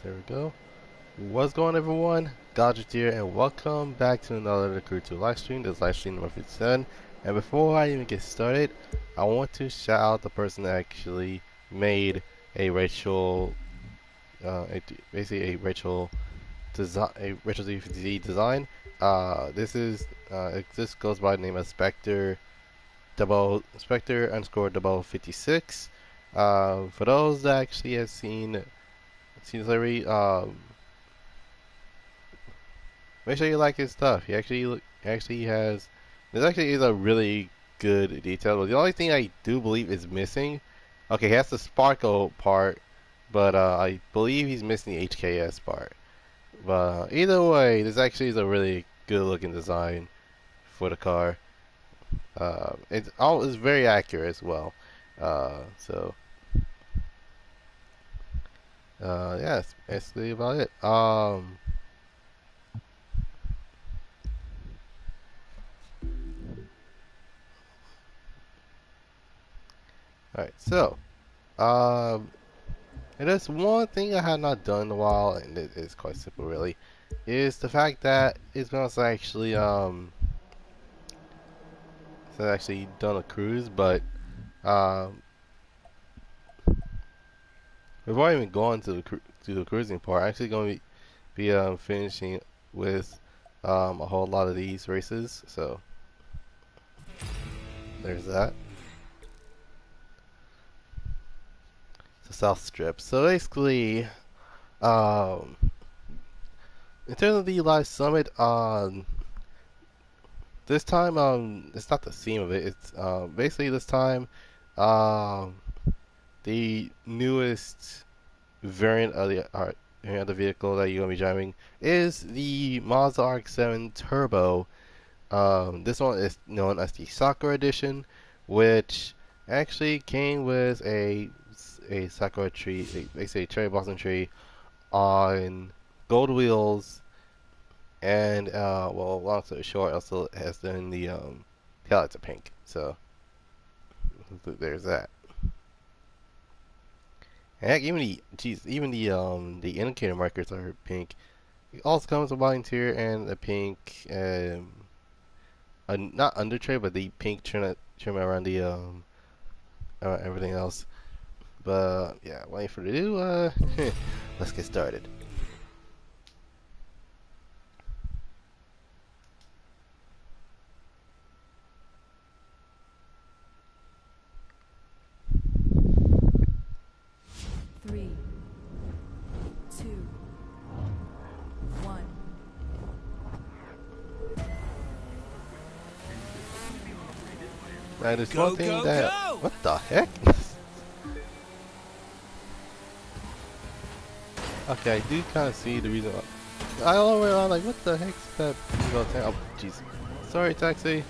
There we go. What's going on, everyone? Goddrifter here, and welcome back to another Goddrifter2 live stream. This is live stream number 57. And before I even get started, I want to shout out the person that actually made a Rachel, basically a Rachel design, a Rachel Z design. This goes by the name of Spectre underscore double 56. For those that actually have seen this already, make sure you like his stuff. He actually has. This actually is a really good detail. But the only thing I do believe is missing. Okay, he has the sparkle part, but I believe he's missing the HKS part. But either way, this actually is a really good looking design for the car. It's very accurate as well. So yeah, that's basically about it. Alright, so um, and there's one thing I have not done in a while, and it's quite simple really, is the fact that it's been since I actually done a cruise, but um, before I even go into the cruising part, I'm actually going to be finishing with a whole lot of these races, so there's that. The South Strip. So basically, um, in terms of the live summit, this time, it's not the theme of it. It's basically this time, um, the newest variant of the vehicle that you're gonna be driving is the Mazda RX-7 Turbo. This one is known as the Sakura Edition, which actually came with a Sakura tree, basically a cherry blossom tree on gold wheels, and well, long story short, also has done the taillights are pink. So there's that. And heck, even the indicator markers are pink. It also comes with a white interior and a pink, not under tray, but the pink trim around the everything else. But yeah, waiting for the do. Let's get started. Three, two, one. Now, there's Go, one thing go, that. go! What the heck? Okay, I do kind of see the reason why. I all the way around like, what the heck's that? Oh, jeez. Sorry, taxi.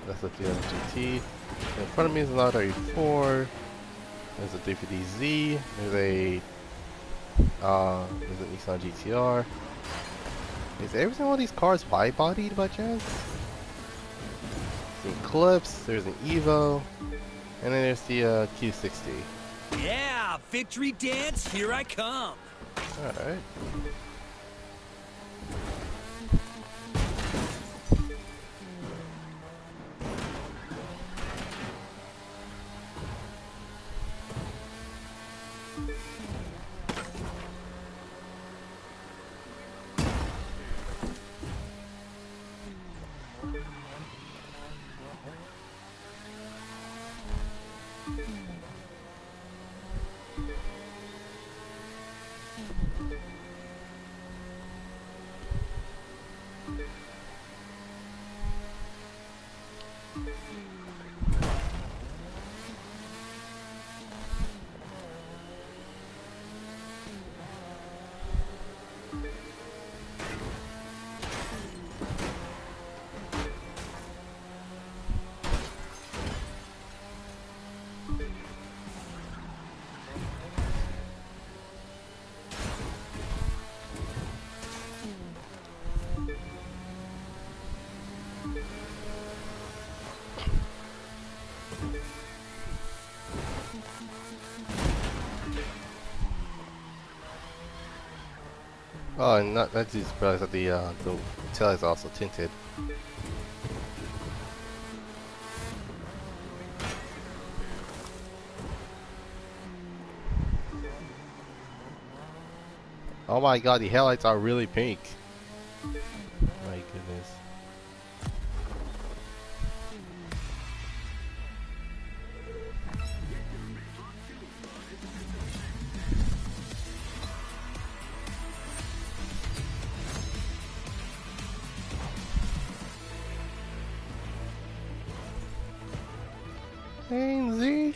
That's the 300 GT. In front of me is an R34. There's a 350Z. There's a Nissan GTR. Is every single one of these cars wide-bodied by chance? There's an Eclipse. There's an Evo, and then there's the Q60. Yeah, victory dance, here I come. All right. Oh, and not just surprised that the tail is also tinted. Oh my god, the headlights are really pink. My goodness. Ainsley.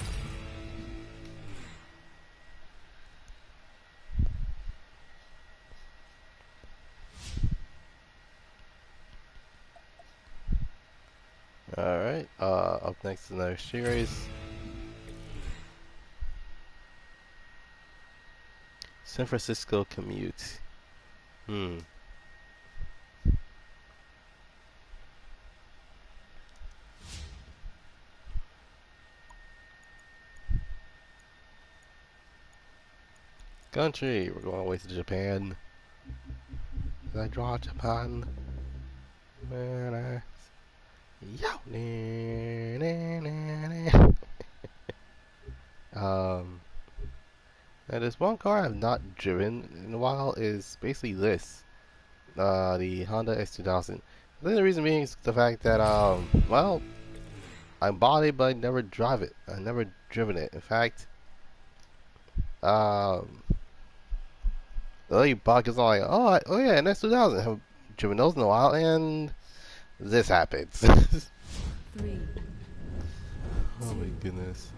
Alright, up next is another street race. San Francisco commute. Hmm. Country, we're going away to Japan. Did I draw Japan? Man, Yow. Um, and there's one car I've not driven in a while is basically this. The Honda S2000. I think the reason being is the fact that, well, I bought it, but I never drive it. I never driven it. In fact, um, the lady bought is all like, oh yeah, an S2000. I haven't driven those in a while, and this happens. 3, Oh my 2, goodness.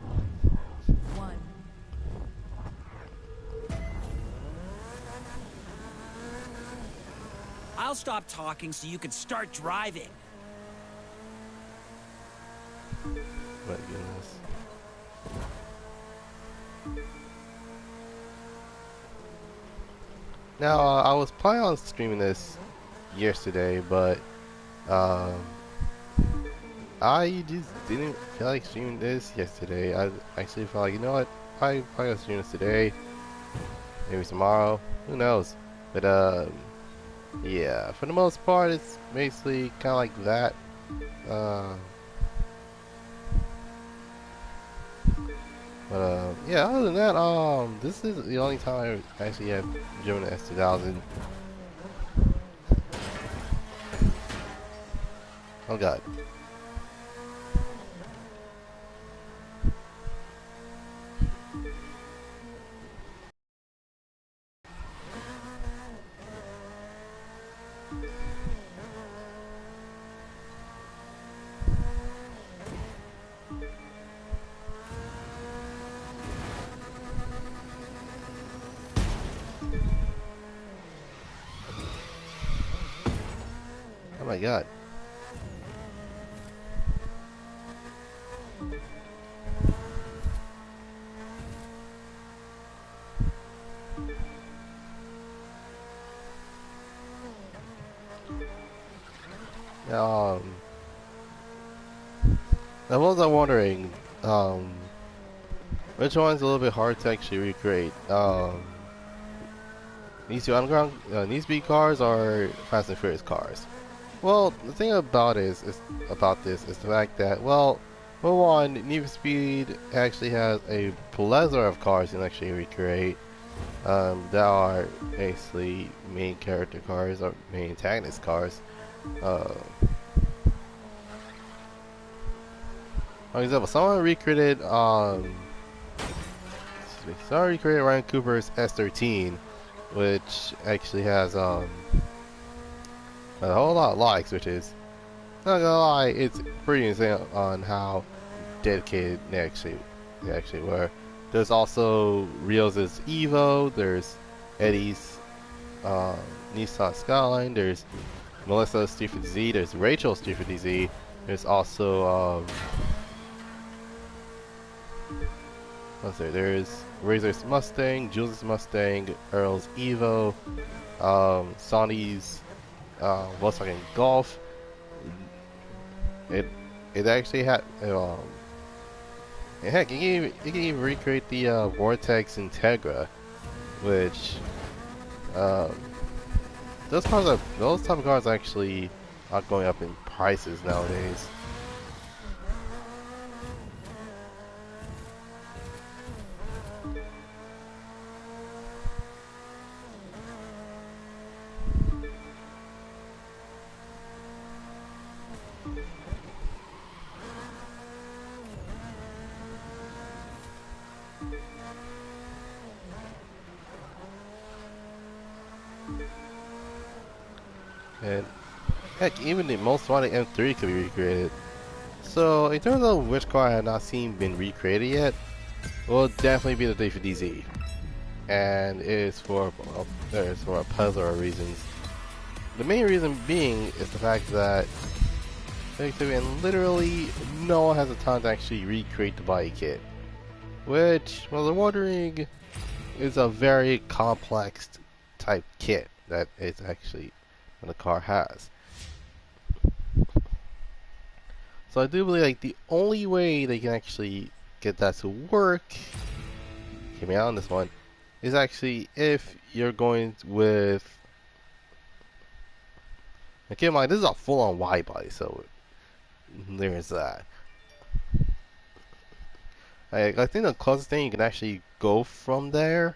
1. I'll stop talking so you can start driving. My goodness. Now, I was planning on streaming this yesterday, but um, I just didn't feel like streaming this yesterday. I actually felt like, you know what, I probably gonna stream this today, maybe tomorrow, who knows? But yeah, for the most part, it's basically kind of like that. Uh, yeah, other than that, this is the only time I actually have driven an S2000. Oh god. Oh my god. Um, I was wondering, um, which one's a little bit hard to actually recreate? These two underground, Need Speed cars or Fast and Furious cars? Well, the thing about about this is the fact that, well, for one, Need for Speed actually has a plethora of cars you can actually recreate. That are basically main character cars or main antagonist cars. Uh, for example, someone recreated Ryan Cooper's S13, which actually has a whole lot of likes, which is not gonna lie, it's pretty insane on how dedicated they actually were. There's also Rios' Evo, there's Eddie's uh, Nissan Skyline, there's Melissa's 350Z, there's Rachel's 350Z, there's also what's there? There's Razor's Mustang, Jules' Mustang, Earl's Evo, Sonny's Volkswagen Golf, It it actually had and heck, you can even recreate the Vortex Integra, which um, those type of cars actually are going up in prices nowadays. And heck, even the most wanted M3 could be recreated. So in terms of which car I have not seen been recreated yet, will definitely be the D50Z, and it's for a plethora of reasons. The main reason being is the fact that and literally no one has the time to actually recreate the body kit, which, well, they're wondering, is a very complex type kit that it's actually what the car has. So I do believe like the only way they can actually get that to work, hear me out on this one, is actually if you're going with, now keep in mind this is a full-on wide body, so there's that. I think the closest thing you can actually go from there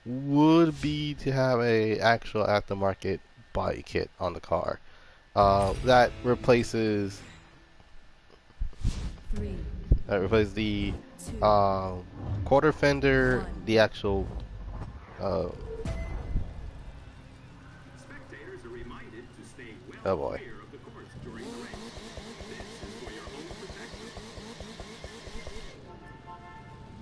would be to have a actual aftermarket body kit on the car that replaces Three, the two, quarter fender, one. the actual uh, Spectators are reminded to stay well oh boy. clear of the course during the race. This is for your own protection. The cloud has left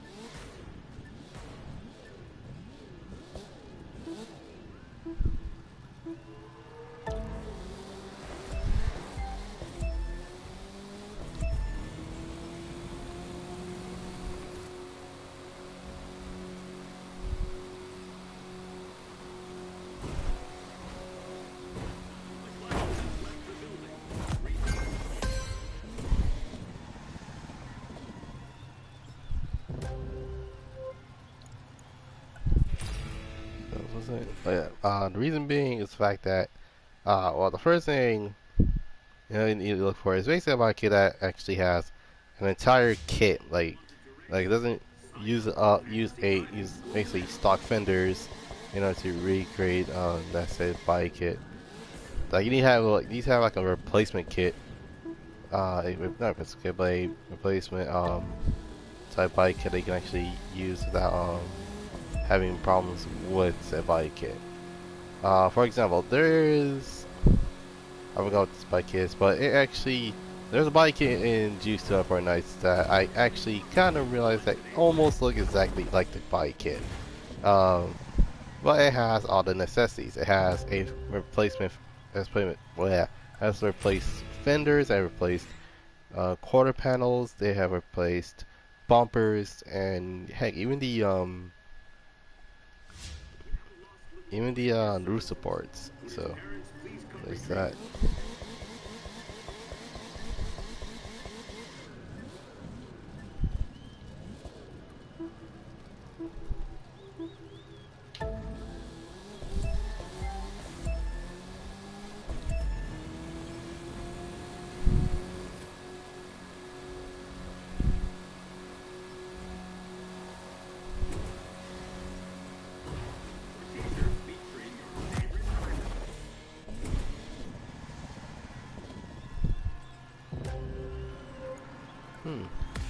the building. What was it? Oh, yeah. The reason being is the fact that well, the first thing you need to look for is basically about a kit that actually has an entire kit, like it doesn't use basically stock fenders, to recreate that said body kit. Like you need to have like a replacement kit, not a replacement kit, but a replacement type body kit that you can actually use without having problems with said body kit. For example, I forgot what this bike is, but there's a bike in Juice 2 Upper Nights that I actually kind of realized that almost look exactly like the bike kit. Um, but it has all the necessities. It has a well, yeah, it has replaced fenders, and replaced quarter panels. They have replaced bumpers, and heck, even the roof supports. So Parents, please come there's retrieve. that. For t-shirts featuring your favorite artists.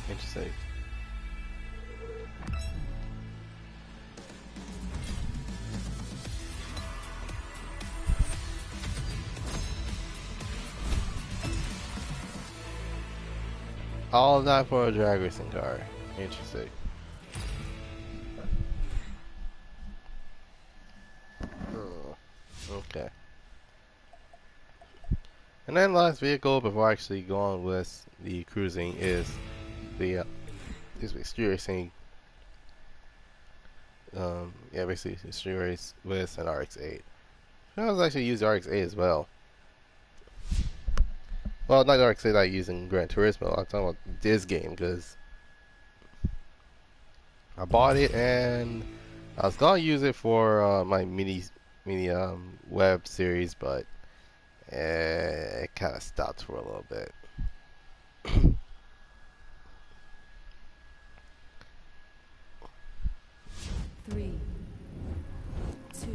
Interesting. All of that for a drag racing car. Interesting. Okay. And then last vehicle before actually going with the cruising is the street racing. Yeah, basically street race with an RX-8. I was actually use RX-8 as well. Well, not directly that using Gran Turismo. I'm talking about this game because I bought it and I was gonna use it for my mini web series, but it kind of stopped for a little bit. 3, 2,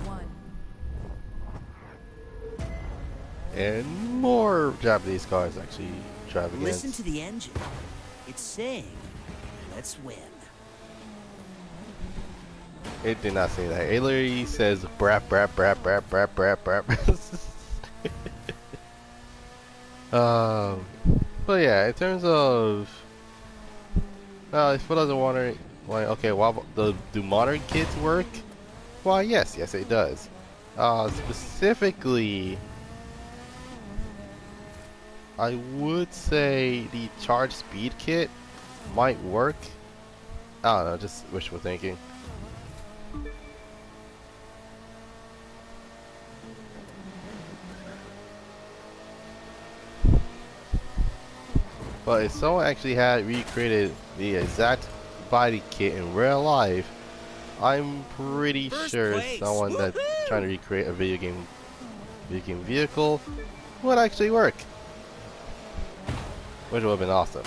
1. And more Japanese cars actually drive Listen against. to the engine. It's saying, let's win. It did not say that. It literally says brap brap brap brap brap brap brap. But yeah, in terms of if it doesn't wonder, like, okay, well, do modern kits work? Why, yes, it does. Specifically, I would say the charge speed kit might work. I don't know, just wishful thinking. But if someone actually had recreated the exact body kit in real life, I'm pretty First sure place! someone that's trying to Woohoo! recreate a video game vehicle would actually work, which would have been awesome.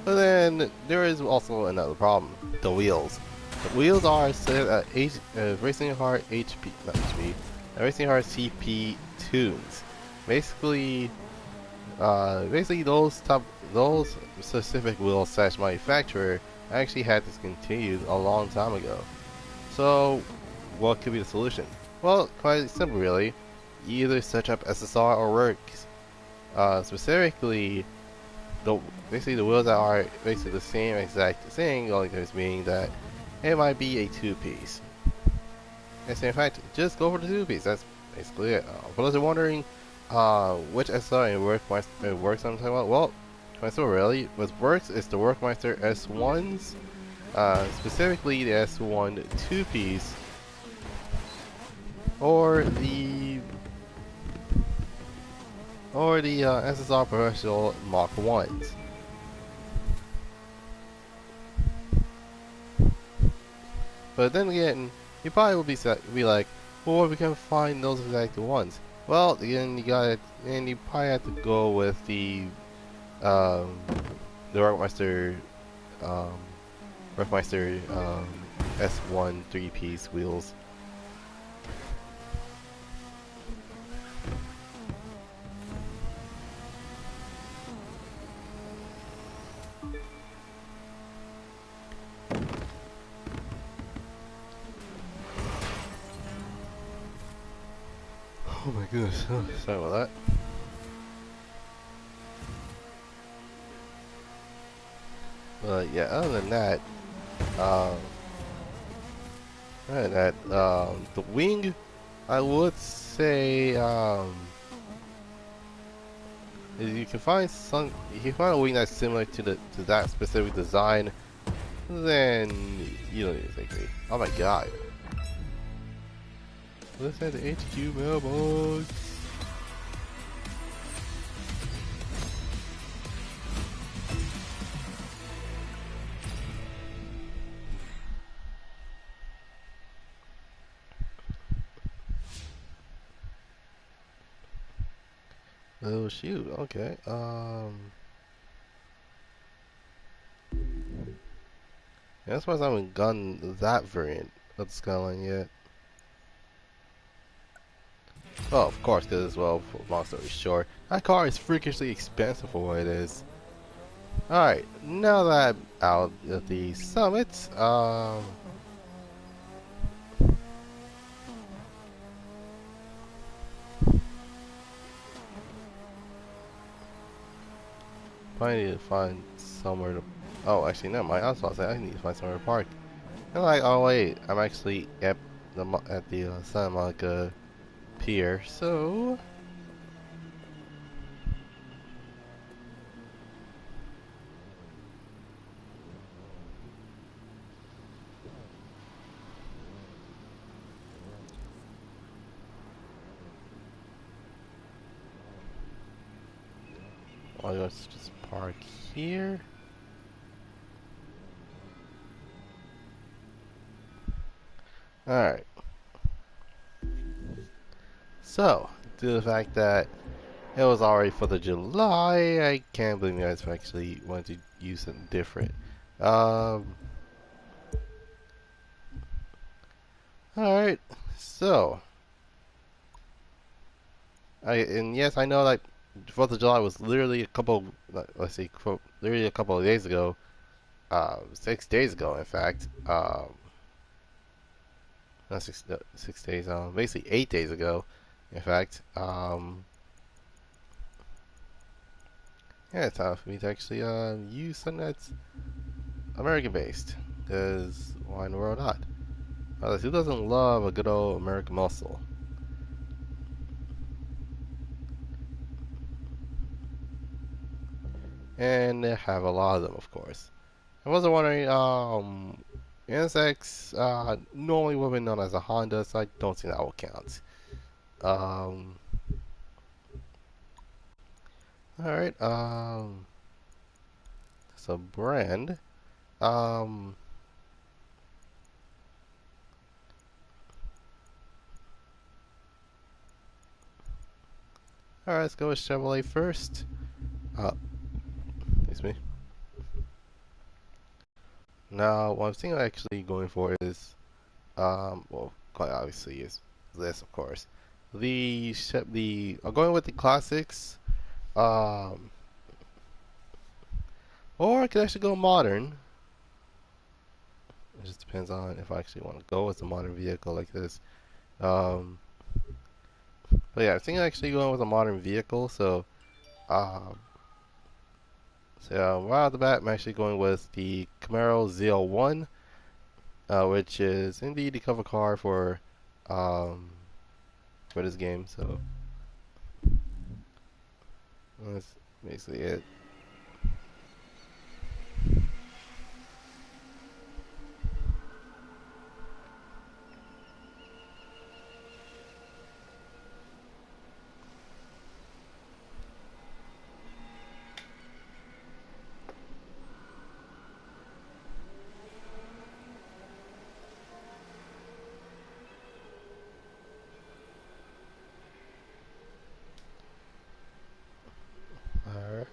But then there is also another problem: the wheels. The wheels are set at Racing Heart HP, not HP, Racing Heart CP tunes. Basically, basically those specific wheel slash manufacturer actually had discontinued a long time ago. So, what could be the solution? Well, quite simple really. You either search up SSR or Works. Specifically, the basically the wheels that are basically the same exact thing, only difference being that it might be a two-piece. And in fact, just go for the two-piece. That's basically it. For those who are wondering, which SR and works I'm talking about, well, quite simple really. What works is the Workmeister S1s, specifically the S1 two-piece, or the SSR Professional Mach 1s. But then again, you probably will be like, well, we can find those exact ones. Well, again, you probably have to go with um, the um, Rockmeister S1 three-piece wheels. Oh my goodness, sorry about that. But yeah, um, the wing, I would say, is if you find a wing that's similar to that specific design, then you don't need to thank me. Oh my god. Let's add the HQ mailbox. Oh shoot, okay. Yeah, that's why I haven't gotten that variant of the Skyline yet. Oh, of course, because, well, long story short, that car is freakishly expensive for what it is. Alright, now that I'm out of the summit, I need to find somewhere to. Oh, actually, never mind. I was about to say I need to find somewhere to park. And like, oh wait, I'm actually at the Santa Monica Pier, so. let's just park here. Alright. So, due to the fact that it was already 4th of July, I can't believe you guys actually wanted to use something different. Alright, so, and yes, I know like 4th of July was literally a couple, let's see, literally a couple of days ago, 6 days ago, in fact. Not 6 days, basically 8 days ago, in fact. Yeah, it's time for me to actually use something that's American based, because why in the world not? Who doesn't love a good old American muscle? And they have a lot of them, of course. I was wondering, NSX normally would be known as a Honda, so I don't think that will count. Um, Alright, so brand. Um, Alright, let's go with Chevrolet first. Uh, Excuse me. Now, what I'm thinking of actually going for is, well, quite obviously is this, of course. I'm going with the classics, um, or I could actually go modern. It just depends on if I actually want to go with a modern vehicle like this. Um, but yeah, I think I'm actually going with a modern vehicle. Um, right off the bat, I'm actually going with the Camaro ZL1, which is indeed the cover car um, for this game. So that's basically it. Alright.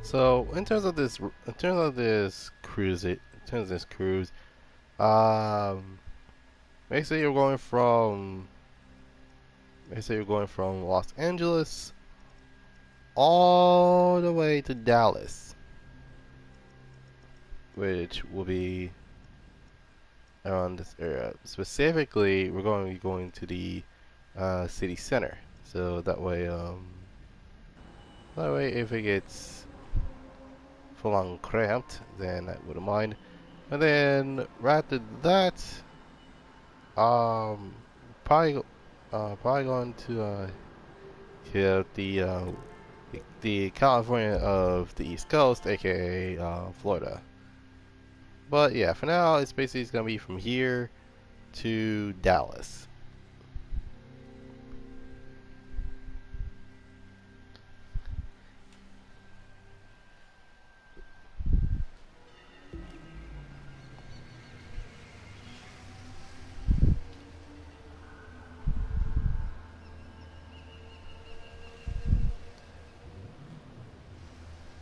So in terms of this cruise, um, basically you're going from Los Angeles all the way to Dallas, which will be around this area. Specifically, we're going to be going to the city center. So that way, if it gets full on cramped, then I wouldn't mind. And then right after that, um, probably probably going to hit the California of the East Coast, aka Florida. But yeah, for now, it's gonna be from here to Dallas.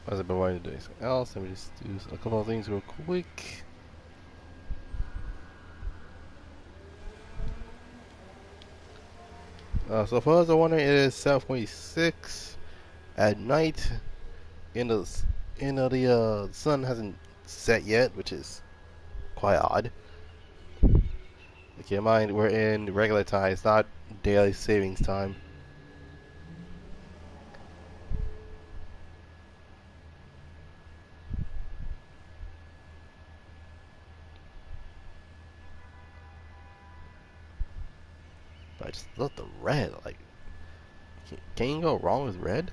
As I've been wanting to do something else, let me just do a couple of things real quick. So for those who are wondering, it is 7:46 at night. In the the sun hasn't set yet, which is quite odd. Keep in mind, we're in regular time. It's not daily savings time. But I just love the red. Like, Can you go wrong with red?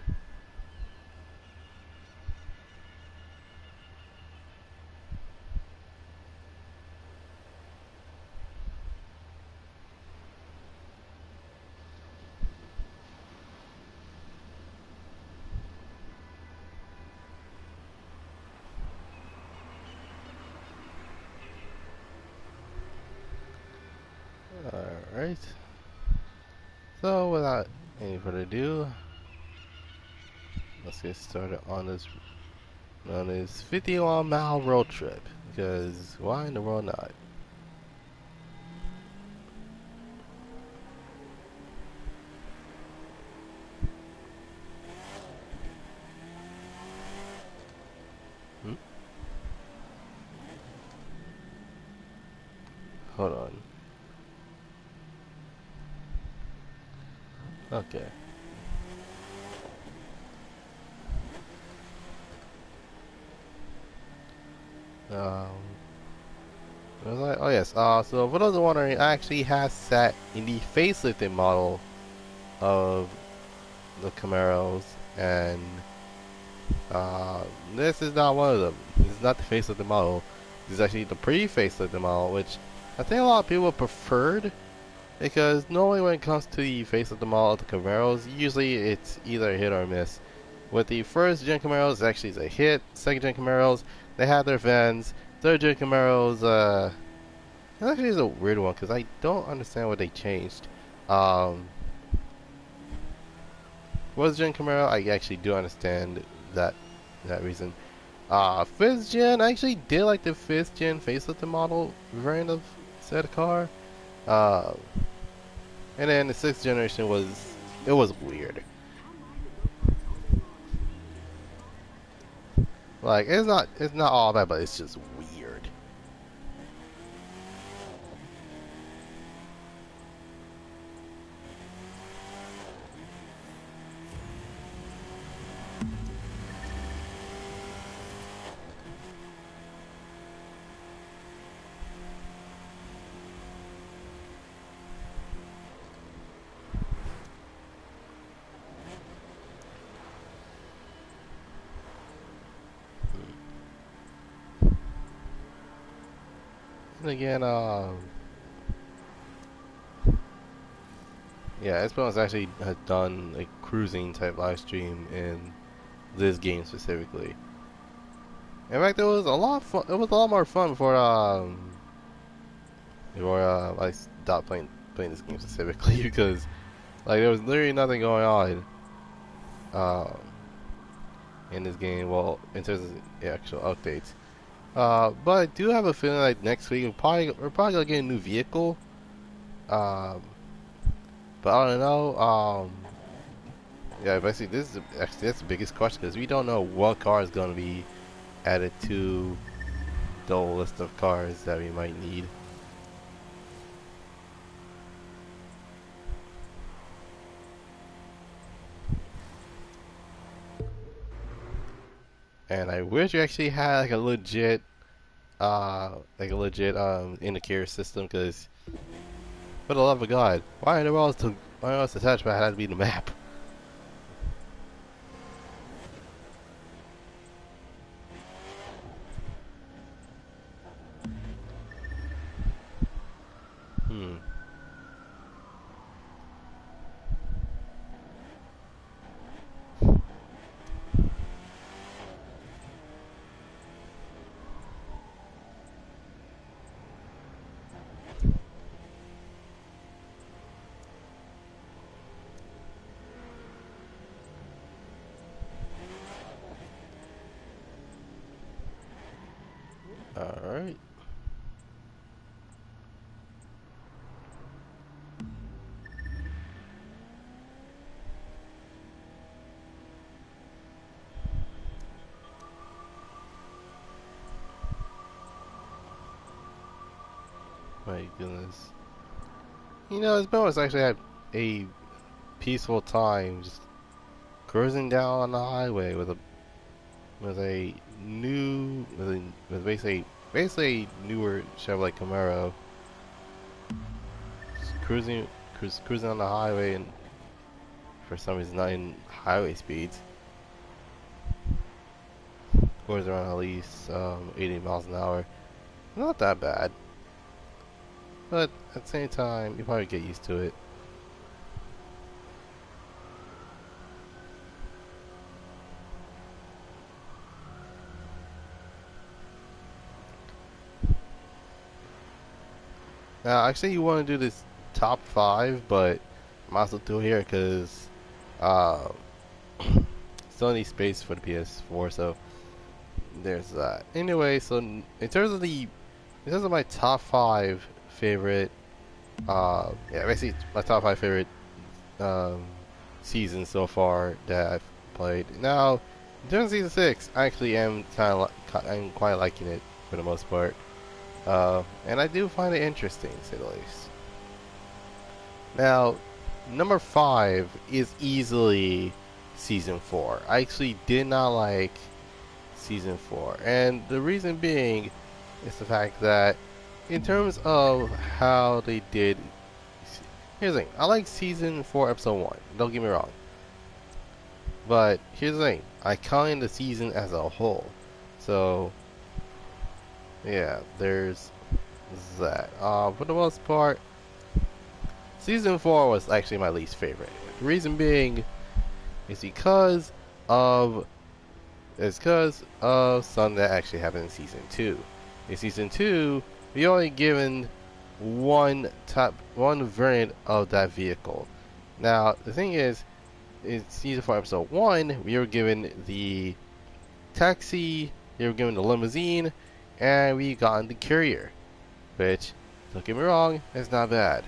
Alright. So without any further ado, let's get started on this 51-mile road trip. Because why in the world not? Hmm? Hold on. Okay. Um, I was like, oh yes. So for those who are wondering, I actually have sat in the facelifted model of the Camaros, and uh, this is not one of them. This is not the facelifted model. This is actually the pre-facelifted model, which I think a lot of people preferred. Because normally when it comes to the face of the model of the Camaros, usually it's either a hit or a miss. With the first gen Camaros, actually it's a hit. Second gen Camaros, they have their fans. Third gen Camaros, it actually is a weird one because I don't understand what they changed. Fourth gen Camaro, I actually do understand that reason. Fifth gen, I actually did like the fifth gen facelift model variant of said car. Uh, And then the sixth generation it was weird. Like it's not all bad, but it's just weird. And again, yeah, Esperance actually has done a cruising type live stream in this game specifically. In fact, it was a lot fun. It was a lot more fun before I stopped playing this game specifically because like there was literally nothing going on in this game. Well, in terms of the actual updates. But I do have a feeling like next week we're probably gonna get a new vehicle. Um, but I don't know. Yeah, basically this is actually that's the biggest question because we don't know what car is gonna be added to the whole list of cars that we might need. And I wish we actually had like a legit indicator system because for the love of God, why else the touchpad had to be the map? Hmm. All right. My goodness. You know, it's been actually had a peaceful time just cruising down on the highway with a new with basically a newer Chevrolet Camaro. Just cruising on the highway and for some reason not in highway speeds. Goes around at least 80 miles an hour. Not that bad, but at the same time, you probably get used to it. Now, actually, you want to do this top 5, but I might as well do it here because uh, still need space for the PS4, so there's that. Anyway, so in terms of my top 5 favorite, yeah, basically my top 5 favorite um, seasons so far that I've played. Now, in terms of season 6, I actually am I'm quite liking it for the most part. And I do find it interesting, to say the least. Now, number 5 is easily season 4. I actually did not like season 4, and the reason being is the fact that in terms of how they did, here's the thing, I like season 4 episode 1, don't get me wrong, but here's the thing, I count the season as a whole, so yeah, there's that. For the most part, season 4 was actually my least favorite. The reason being is of because of something that actually happened in season 2. In season 2, we only given one variant of that vehicle. Now the thing is, in season 4 episode 1, we were given the taxi, we were given the limousine, and we got the courier, which, don't get me wrong, it's not bad.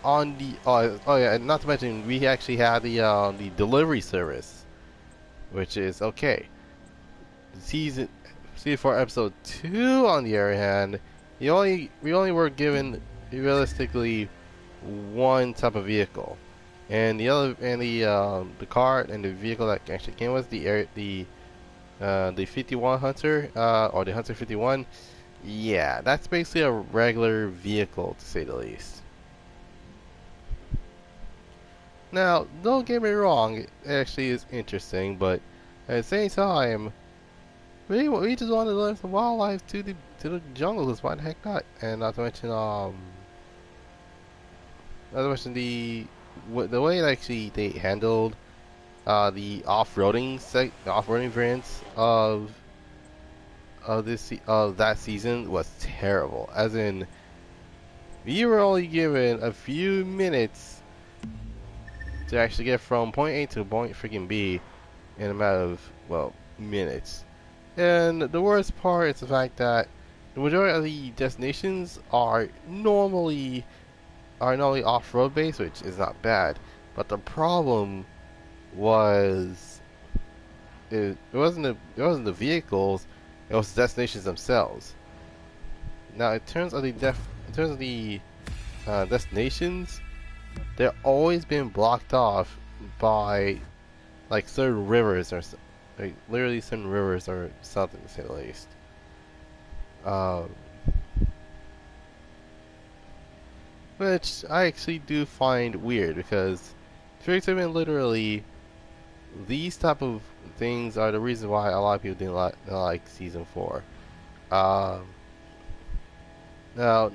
On the oh yeah, and not to mention we actually had the delivery service, which is okay. Season 4 episode 2, on the other hand, we only were given realistically one type of vehicle, and the car and the vehicle that actually came was the 51 Hunter, or the Hunter 51. Yeah, that's basically a regular vehicle, to say the least. Now, don't get me wrong, it actually is interesting, but at the same time, we just want to let some wildlife to the jungles. Why the heck not? And not to mention the way that actually they handled the off-roading variants of that season was terrible. As in, we were only given a few minutes to actually get from point A to point freaking B in a matter of, well, minutes. And the worst part is the fact that the majority of the destinations are normally off-road based, which is not bad. But the problem was it wasn't the vehicles, it was the destinations themselves. Now, in terms of the destinations, they're always been blocked off by like certain rivers like literally certain rivers or something, to say the least. Which I actually do find weird because, literally, these type of things are the reason why a lot of people didn't like season 4. Now,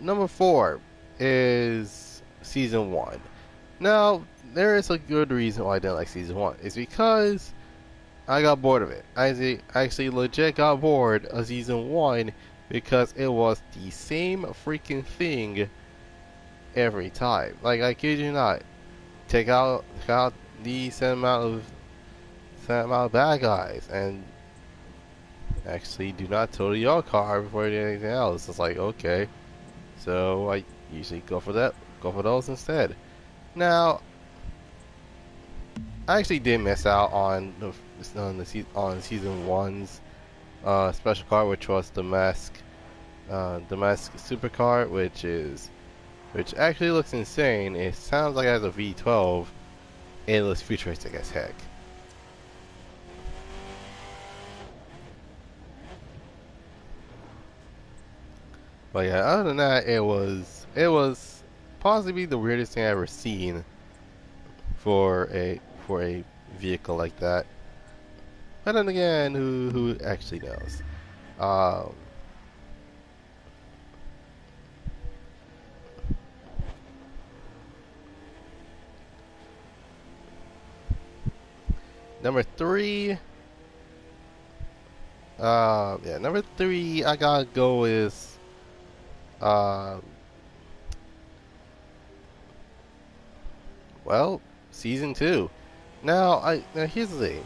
number 4 is season 1. Now, there is a good reason why I didn't like season 1. It's because I got bored of it. I actually legit got bored of season 1 because it was the same freaking thing every time. Like, I kid you not. Take out the same amount of bad guys and actually do not total your car before you do anything else. It's like, okay. So I usually go for those instead. Now, I actually did miss out on season 1's special car, which was the mask supercar, which actually looks insane. It sounds like it has a V12. It looks futuristic as heck. But yeah, other than that, it was possibly the weirdest thing I've ever seen. for a vehicle like that. But then again, who actually knows? Um, Number three. Yeah, number three. I gotta go with. Uh, well, season two. Now here's the thing.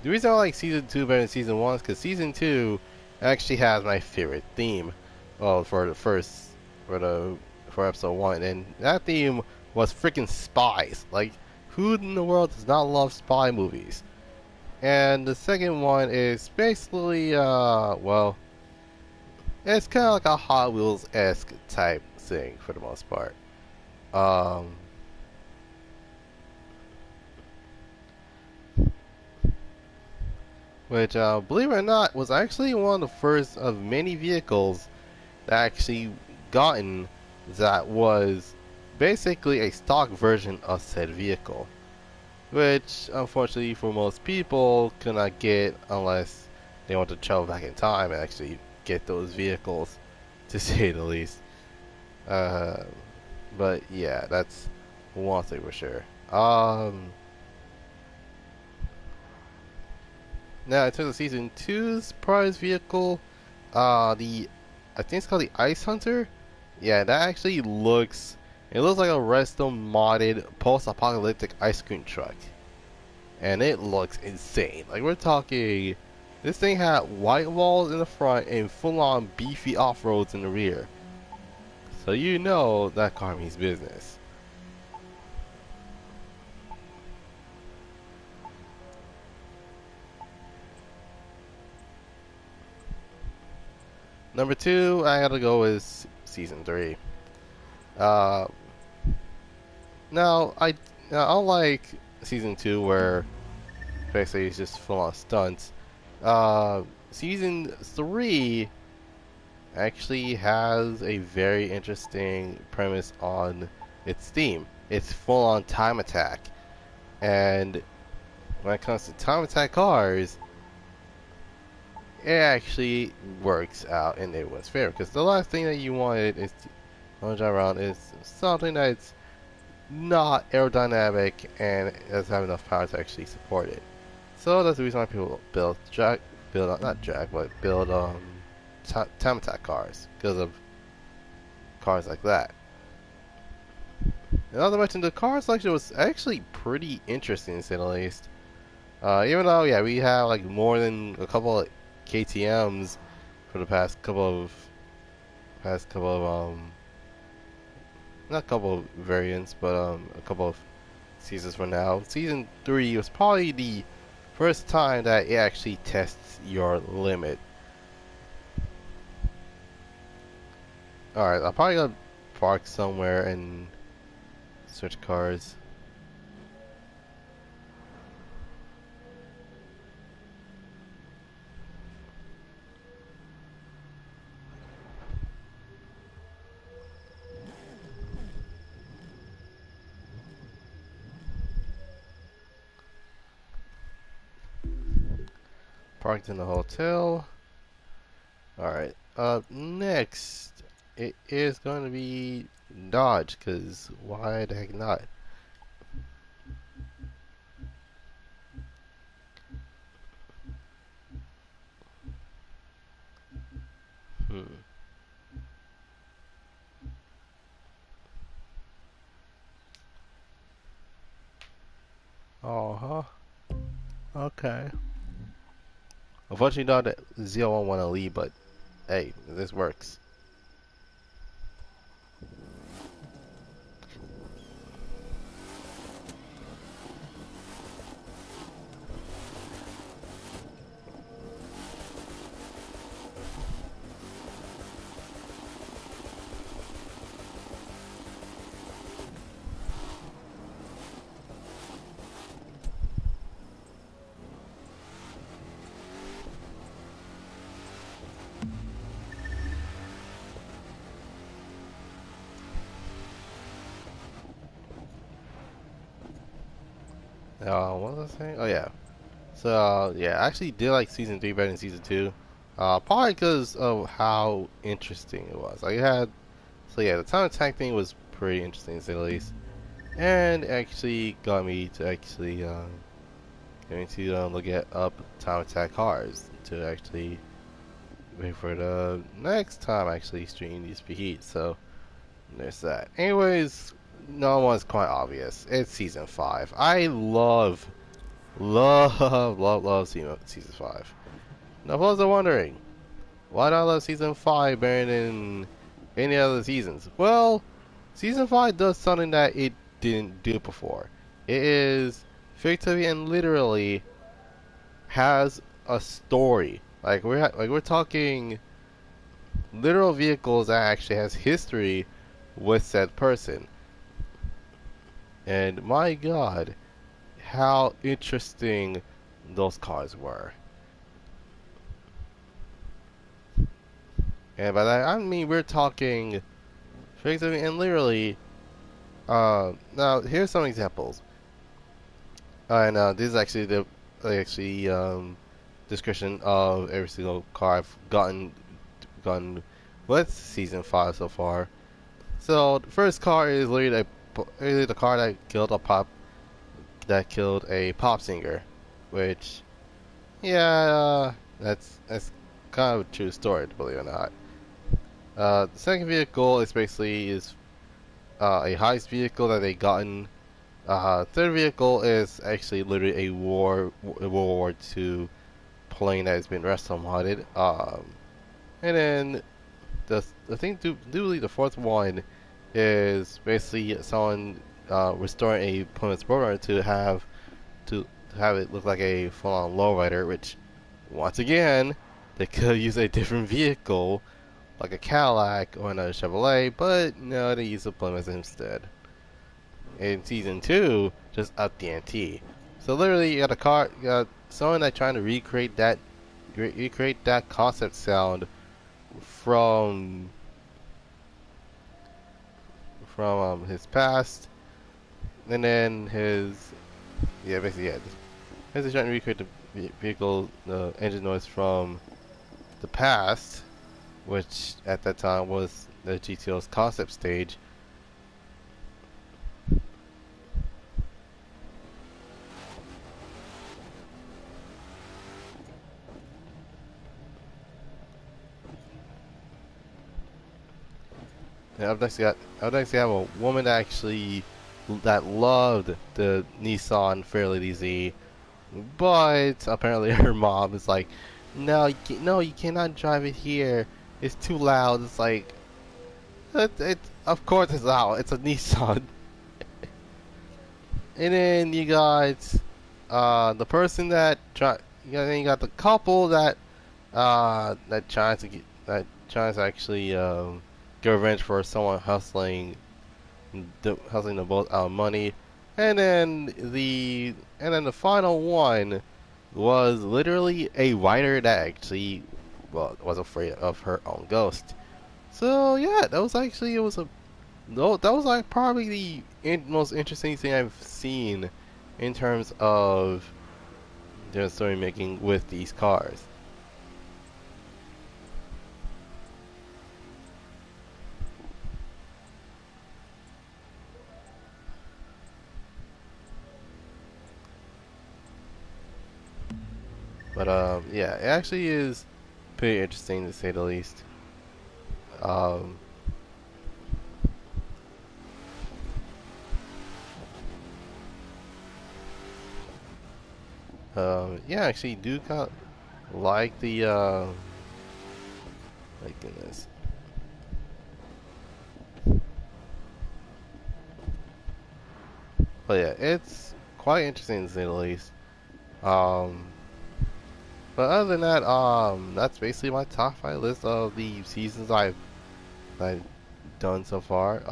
The reason I like season two better than season one is because season two actually has my favorite theme. Well, for the first, for episode one, and that theme was freaking spies. Like, who in the world does not love spy movies? And the second one is basically, well, it's kind of like a Hot Wheels-esque type thing for the most part. Um, which, believe it or not, was actually one of the first of many vehicles that actually gotten that was basically a stock version of said vehicle. Which, unfortunately for most people, could not get unless they want to travel back in time and actually get those vehicles, to say the least. Uh, but yeah, that's one thing for sure. Now in terms of season two's prize vehicle, the I think it's called the Ice Hunter. Yeah, that actually looks. It looks like a Redstone modded post-apocalyptic ice cream truck, and it looks insane. Like we're talking, this thing had white walls in the front and full-on beefy off-roads in the rear. So you know that car means business. Number two, I gotta go with season three. Uh, now I now unlike season two where basically it's just full on stunts. Season three actually has a very interesting premise on its theme. It's full on time attack, and when it comes to time attack cars, it actually works out in everyone's favor. Because the last thing that you wanted is to drive around is something that's not aerodynamic and doesn't have enough power to actually support it. So that's the reason why people build time attack cars because of cars like that. And not to mention the car selection was actually pretty interesting to say the least. Even though yeah we have like more than a couple of KTM's for the past couple of not a couple of variants but a couple of seasons from now. Season 3 was probably the first time that it actually tests your limit. Alright, I'll probably gonna park somewhere and switch cars. Parked in the hotel. Alright, up next, it is going to be Dodge, because why the heck not? Hmm. Uh-huh. Okay. Unfortunately, not that Zero one want to leave, but hey, this works. What was I saying? Oh yeah. So yeah, I actually did like season 3 better than season 2. Probably because of how interesting it was. Like it had, so yeah, the time attack thing was pretty interesting to say the least, and actually got me to actually going to look at up time attack cars to actually wait for the next time I actually stream these Heat. So there's that. Anyways, no one's quite obvious. It's season 5. I love season 5. Now, for those are wondering, why not love season 5 better than any other seasons? Well, season 5 does something that it didn't do before. It is figuratively and literally has a story. Like we're talking literal vehicles that actually has history with said person. And my god, how interesting those cars were. And by that I mean we're talking figuratively and literally. Now here's some examples. And this is actually the actually description of every single car I've gotten with season 5 so far. So the first car is literally the car that killed a pop singer, which yeah, that's kind of a true story, believe it or not. The second vehicle is basically a heist vehicle that they gotten. Third vehicle is actually literally a World War II plane that has been resto modded. And then the thing believe the fourth one is basically someone restoring a Plymouth Roadrunner to have it look like a full-on lowrider, which once again they could use a different vehicle like a Cadillac or another Chevrolet, but no, they use a Plymouth instead. In season 2, just up the ante. So literally, you got someone that's trying to recreate that concept sound from his past, and then basically he's trying to recreate the vehicle, the engine noise from the past, which at that time was the GTO's concept stage. And up next you have a woman that loved the Nissan Fairlady Z, but apparently her mom is like, no, no, you cannot drive it here. It's too loud. It's like, of course it's loud. It's a Nissan. And then you got the person then you got the couple that tries to actually get revenge for someone hustling the boat out of money, and then the final one was literally a writer that actually was afraid of her own ghost. So yeah, that was actually that was like probably the most interesting thing I've seen in terms of their story making with these cars. But yeah, it actually is pretty interesting to say the least. Um, yeah, actually do kind of like the my goodness. But yeah, it's quite interesting to say the least. Um, but other than that, that's basically my top 5 list of the seasons I've done so far.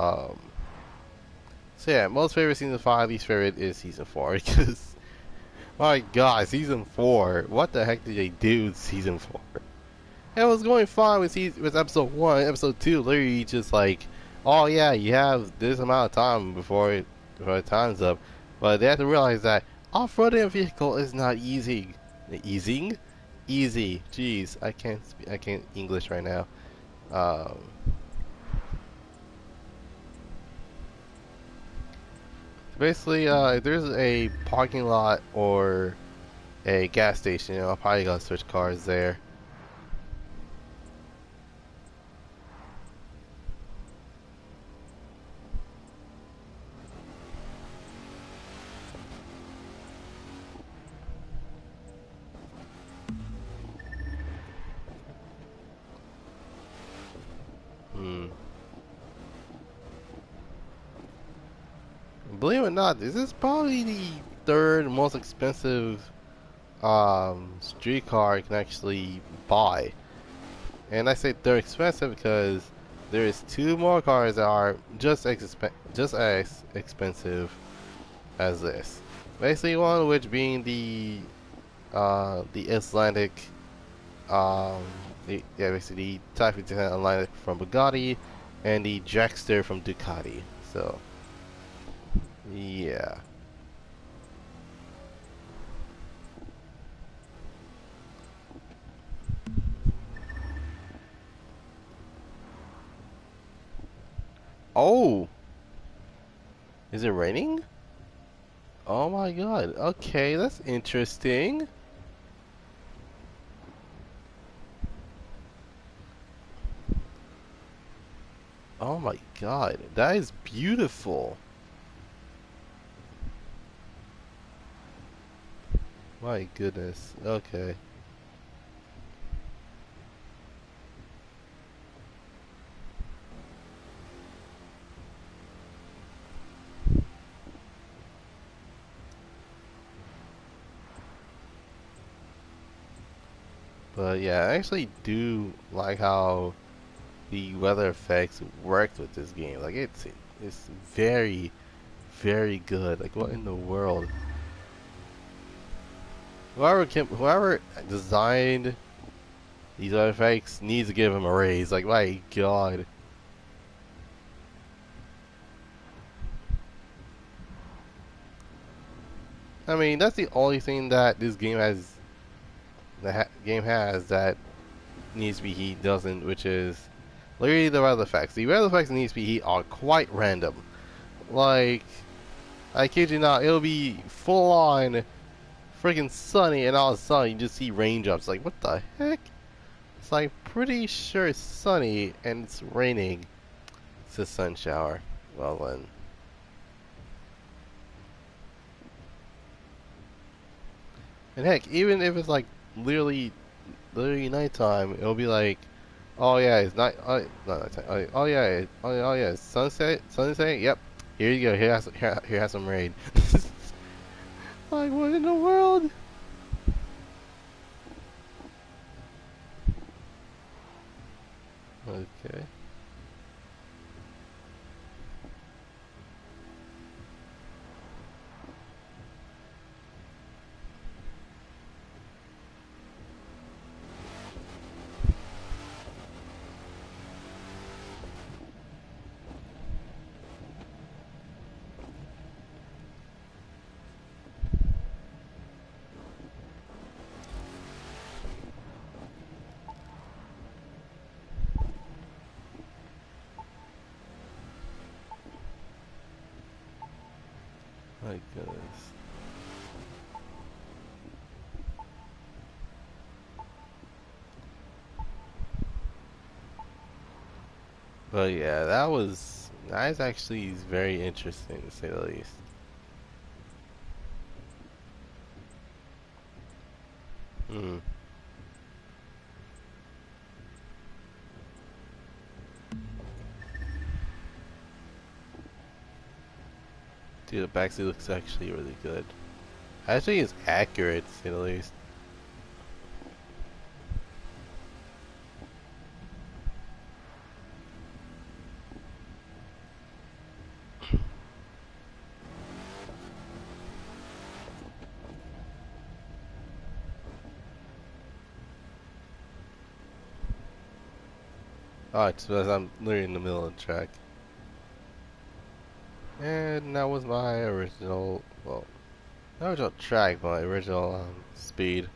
So yeah, most favorite season 5, least favorite is season 4 because my god, season 4, what the heck did they do with season 4? It was going fine with episode 1, episode 2, literally just like, oh yeah, you have this amount of time before the time's up, but they have to realize that, Off-roading a vehicle is not easy. Easing? Easy. Jeez, I can't English right now. Um, Basically, if there's a parking lot or a gas station, I'll probably go switch cars there. Hmm. Believe it or not, this is probably the third most expensive streetcar you can actually buy. And I say they're expensive because there is two more cars that are just as expensive as this. Basically, one of which being the Icelandic, um, basically the Type 57 Atlantic from Bugatti, and the Dragster from Ducati. So, yeah. Oh, is it raining? Oh my god. Okay, that's interesting. Oh my god, that is beautiful. My goodness. Okay. But yeah, I actually do like how the weather effects worked with this game. Like it's very very good. Like what in the world? Whoever designed these weather effects needs to give him a raise. Like my god. I mean, that's the only thing that this game has game has that needs to be heat doesn't, which is literally the weather effects. The weather effects needs to be heat are quite random. Like, I kid you not, it'll be full on freaking sunny, and all of a sudden you just see raindrops. Like, what the heck? It's like pretty sure it's sunny and it's raining. It's a sun shower. Well then. And heck, even if it's like literally nighttime, it'll be like, oh yeah, it's night. Oh, not nighttime. Oh yeah, oh yeah, it's sunset. Yep. Here you go. Here has some rain. Like what in the world? Okay. My goodness. But yeah, that is actually very interesting to say the least. Hmm. Dude, the backseat looks actually really good. Actually, it's accurate to say the least. Oh, it's because I'm literally in the middle of the track. And that was my original, well, Not original track, but original speed.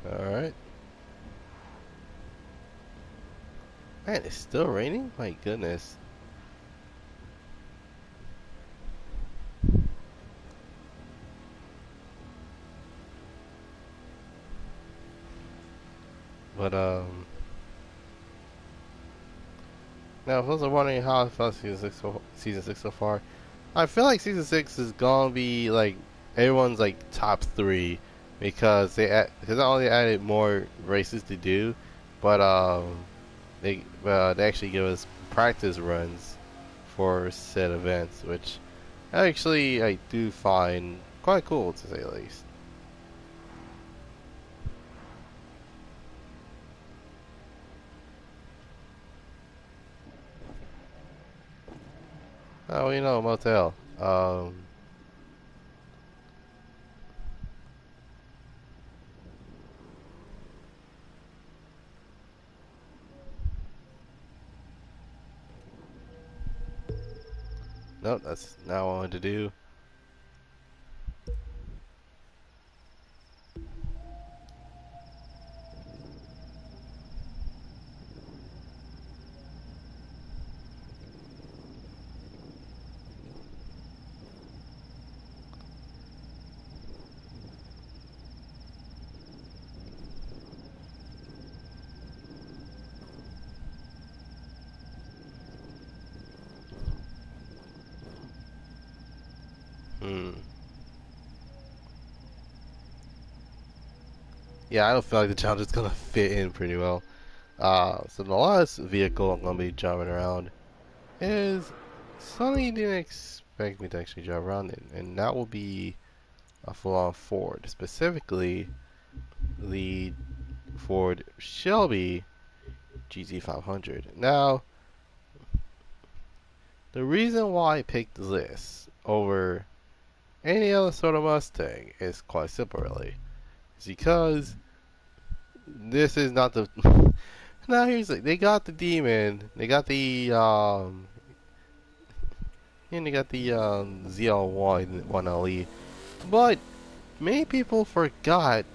Alright. Man, it's still raining? My goodness. But, now, if I was wondering how I felt season 6 so far, I feel like season 6 is gonna be, like, everyone's, like, top 3. Because because not only added more races to do, but, they actually give us practice runs for said events, which actually I do find quite cool to say the least. Oh, you know, motel. Nope, that's not what I wanted to do. Hmm. Yeah, I don't feel like the challenge is gonna fit in pretty well. So the last vehicle I'm gonna be driving around is something you didn't expect me to actually drive around in, and that will be a full-on Ford, specifically the Ford Shelby GT500. Now, the reason why I picked this over any other sort of Mustang is quite simple, really. It's because this is not the. Now here's the, they got the Demon, they got the and they got the ZL1 1LE, but many people forgot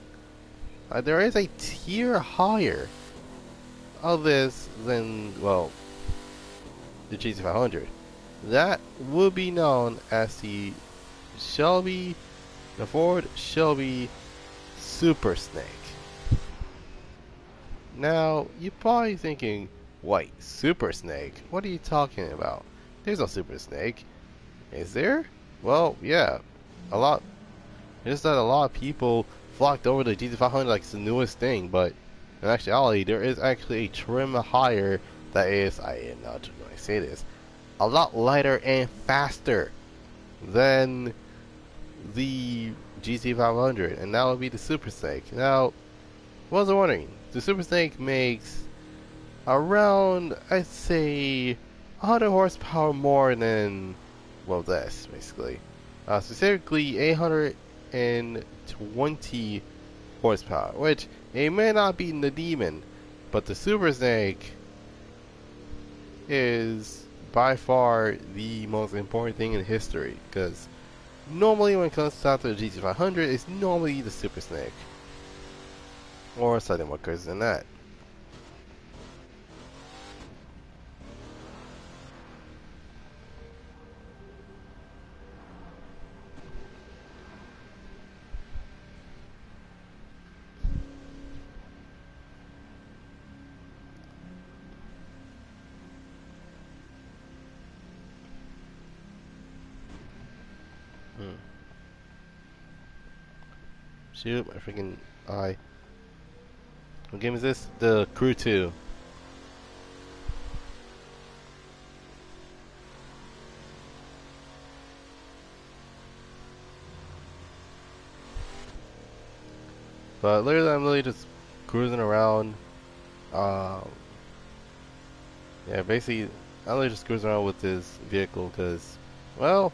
there is a tier higher of this than, well, the GT500. That would be known as the Shelby, the Ford Shelby Super Snake. Now, you're probably thinking, wait, Super Snake? What are you talking about? There's no Super Snake. Is there? Well, yeah. A lot. It's that a lot of people flocked over the GT500 like it's the newest thing, but in actuality, there is actually a trim higher that is, I am not going to say this, a lot lighter and faster than the GT500, and that would be the Super Snake. Now, was wondering, the Super Snake makes around, I'd say, 100 horsepower more than, well, this, basically. Specifically, 820 horsepower, which it may not be in the Demon, but the Super Snake is by far the most important thing in history, because normally when it comes down to the GT500, it's normally the Super Snake. Or something more crazy than that. Shoot, my freaking eye. What game is this? The Crew 2. But literally, I'm literally just cruising around. Um, yeah, basically, I'm literally just cruising around with this vehicle because, well,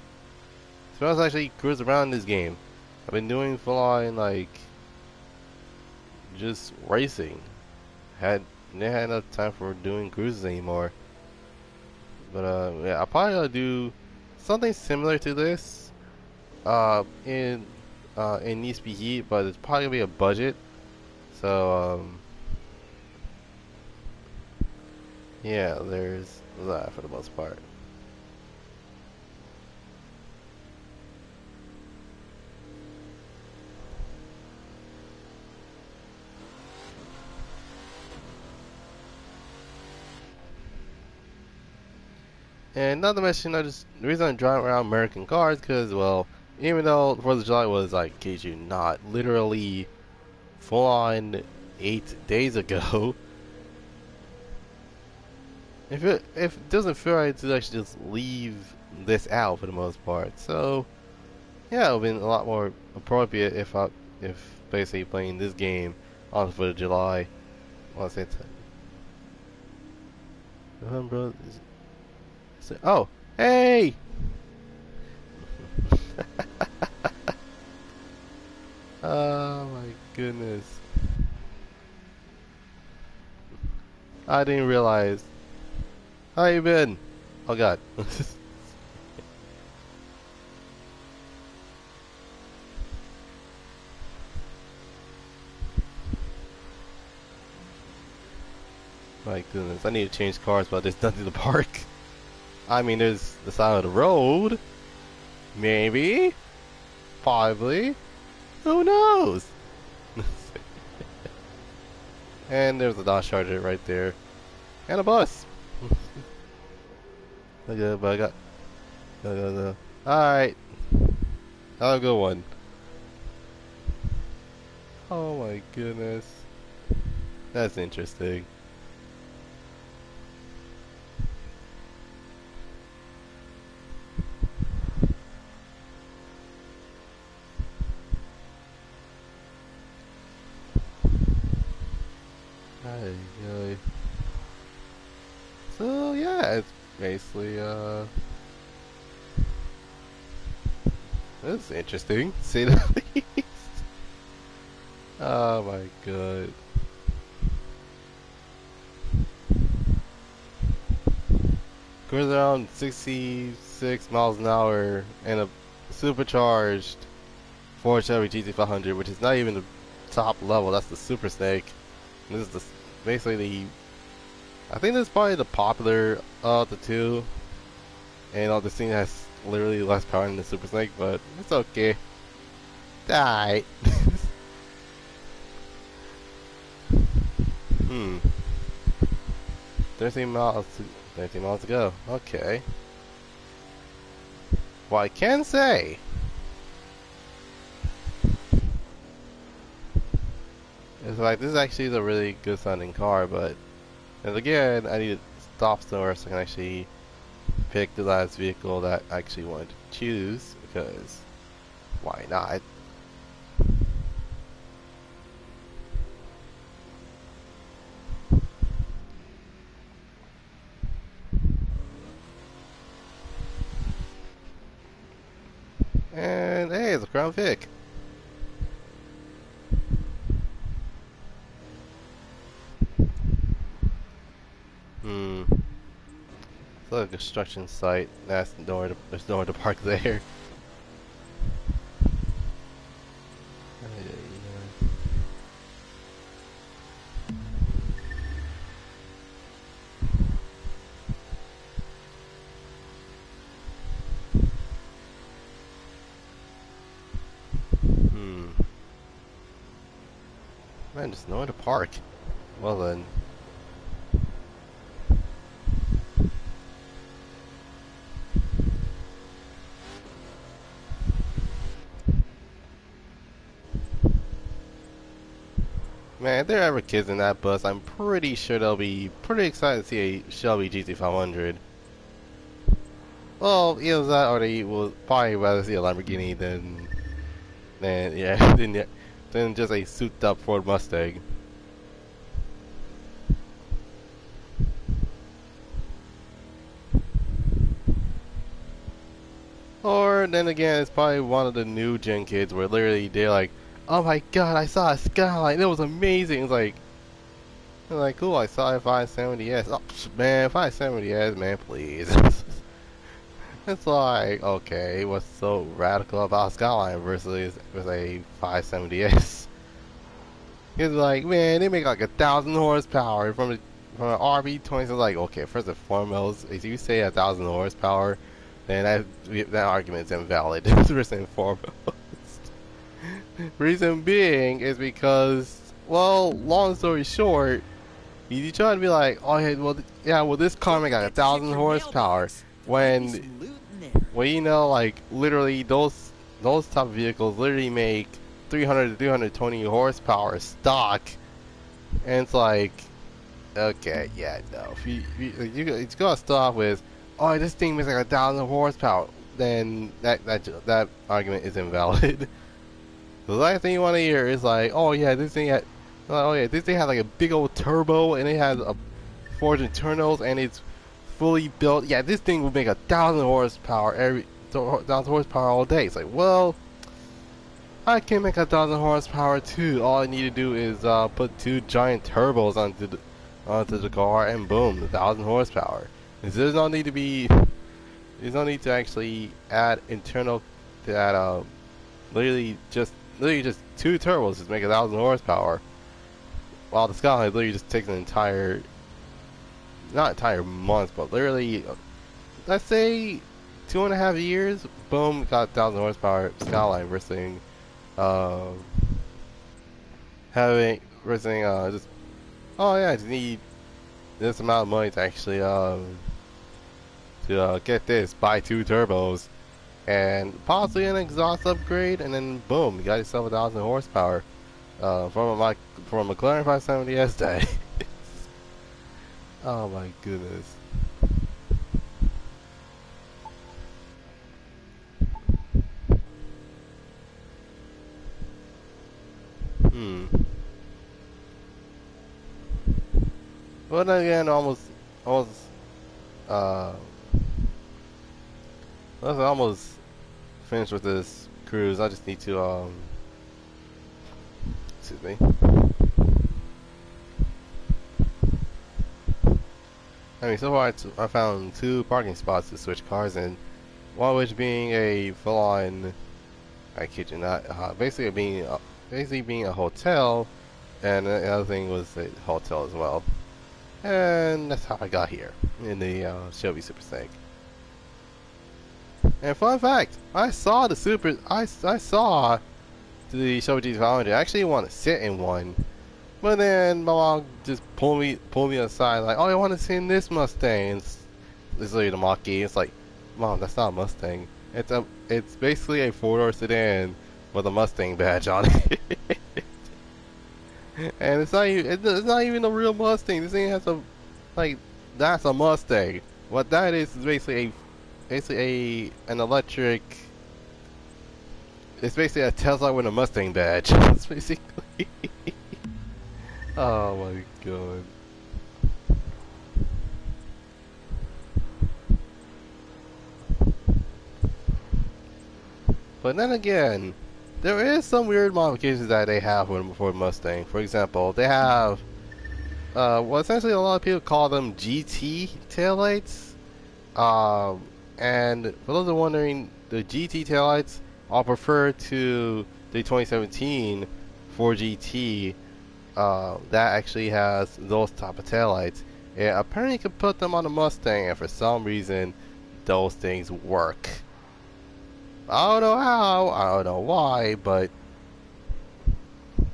so I was actually cruising around this game. I've been doing full on like just racing. Had Didn't have enough time for doing cruises anymore. But yeah, I'll probably gonna do something similar to this in Need Speed Heat, but it's probably gonna be a budget. So yeah, there's that for the most part. And not to mention, just the reason I'm driving around American cars, because well, even though 4th of July was like, kid you not, literally full on 8 days ago. If it doesn't feel right to actually just leave this out for the most part, so yeah, it would have been a lot more appropriate if basically playing this game on the 4th of July. Well, I say bro. Oh, hey! Oh my goodness. I didn't realize. How you been? Oh god. My goodness, I need to change cars, but there's nothing to park. I mean, there's the side of the road. Maybe. Probably. Who knows? And there's a Dodge Charger right there. And a bus. Okay, but I got... Alright. Have a good one. Oh my goodness. That's interesting. Ay, ay. So yeah, it's basically that's interesting, to say the least. Oh my god. Goes around 66 miles an hour in a supercharged Ford Chevy GT500, which is not even the top level. That's the Super Snake. And this is basically the. I think this is probably the popular of the two. And this thing has literally less power than the Super Snake, but it's okay. Die. 13 miles. 13 miles to go. Okay. Well, I can say. It's like this is actually a really good sounding car, but and again, I need to stop somewhere so I can actually pick the last vehicle that I actually wanted to choose, because why not? And hey, it's a Crown Vic. It's like a construction site. There's nowhere to park there. Man, just nowhere to park. Well then. Man, if there are ever kids in that bus, I'm pretty sure they'll be pretty excited to see a Shelby GT500. Well, either that or they will probably rather see a Lamborghini than yeah, than just a souped up Ford Mustang. Or then again, it's probably one of the new gen kids where literally they're like, "Oh my god, I saw a skyline. It was amazing." It's like, cool. I saw a 570s. Oh man, 570s, man, please. It's like, okay, what's so radical about skyline versus with a 570s? It's like, man, they make like 1,000 horsepower from an RB20. It's like, okay, first and foremost, if you say 1,000 horsepower, then that argument is invalid. First and foremost. Reason being is because, well, long story short, you try to be like, oh yeah, well, this car Don't make like forget to check 1,000 your horsepower mailbox. Might be when some loot in there. well, like literally those type of vehicles literally make 300 to 320 horsepower stock, and it's like, okay, yeah, no. If it's gonna start with, oh, this thing makes like 1,000 horsepower, then that argument is invalid. The last thing you want to hear is like, oh yeah, this thing has like a big old turbo and it has a forged internals and it's fully built. Yeah, this thing will make 1,000 horsepower 1,000 horsepower all day. It's like, well, I can make 1,000 horsepower too. All I need to do is put two giant turbos onto the car and boom, 1,000 horsepower. There's no need to be. There's no need to actually add internal to add literally just two turbos to make 1,000 horsepower. While the Skyline literally just takes an entire, not entire month, but literally, let's say 2.5 years, boom, got 1,000 horsepower Skyline versus, uh, just, oh yeah, I just need this amount of money to actually, get this, buy two turbos, and possibly an exhaust upgrade, and then boom, you got yourself 1,000 horsepower from a McLaren 570s day. Oh my goodness. Hmm. Well, then again, almost, uh, let's almost finish with this cruise. I just need to, excuse me. I mean, so far I found two parking spots to switch cars in. One of which being a full-on, I kid you not, basically being a hotel, and the other thing was a hotel as well. And that's how I got here in the Shelby Super Snake. And fun fact, I saw the Shelby G500. I actually want to sit in one, but then my mom just pulled me aside like, oh, I want to sit in this Mustang. It's literally the Mach-E. It's like, Mom, that's not a Mustang. It's basically a four-door sedan with a Mustang badge on it. And it's not even a real Mustang. This thing has that's a Mustang. What that is basically an electric. It's basically a Tesla with a Mustang badge. It's basically. Oh my god. But then again, there is some weird modifications that they have for Mustang. For example, they have well, essentially a lot of people call them GT taillights. And for those who are wondering, the GT taillights are preferred to the 2017 Ford GT that actually has those type of taillights. And apparently you can put them on a Mustang, and for some reason, those things work. I don't know how, I don't know why, but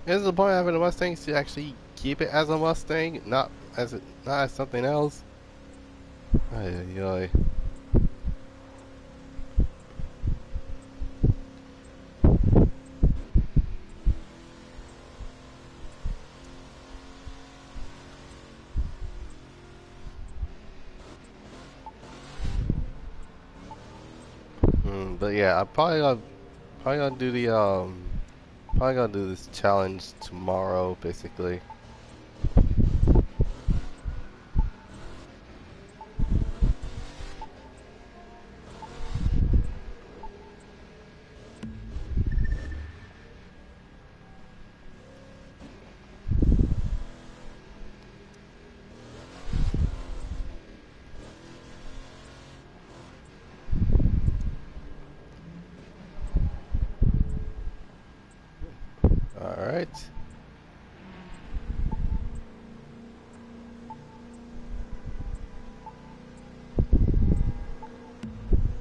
is the point of having a Mustang to actually keep it as a Mustang, not as something else? Ay, ay, ay. But yeah, probably gonna do the probably gonna do this challenge tomorrow, basically. Alright.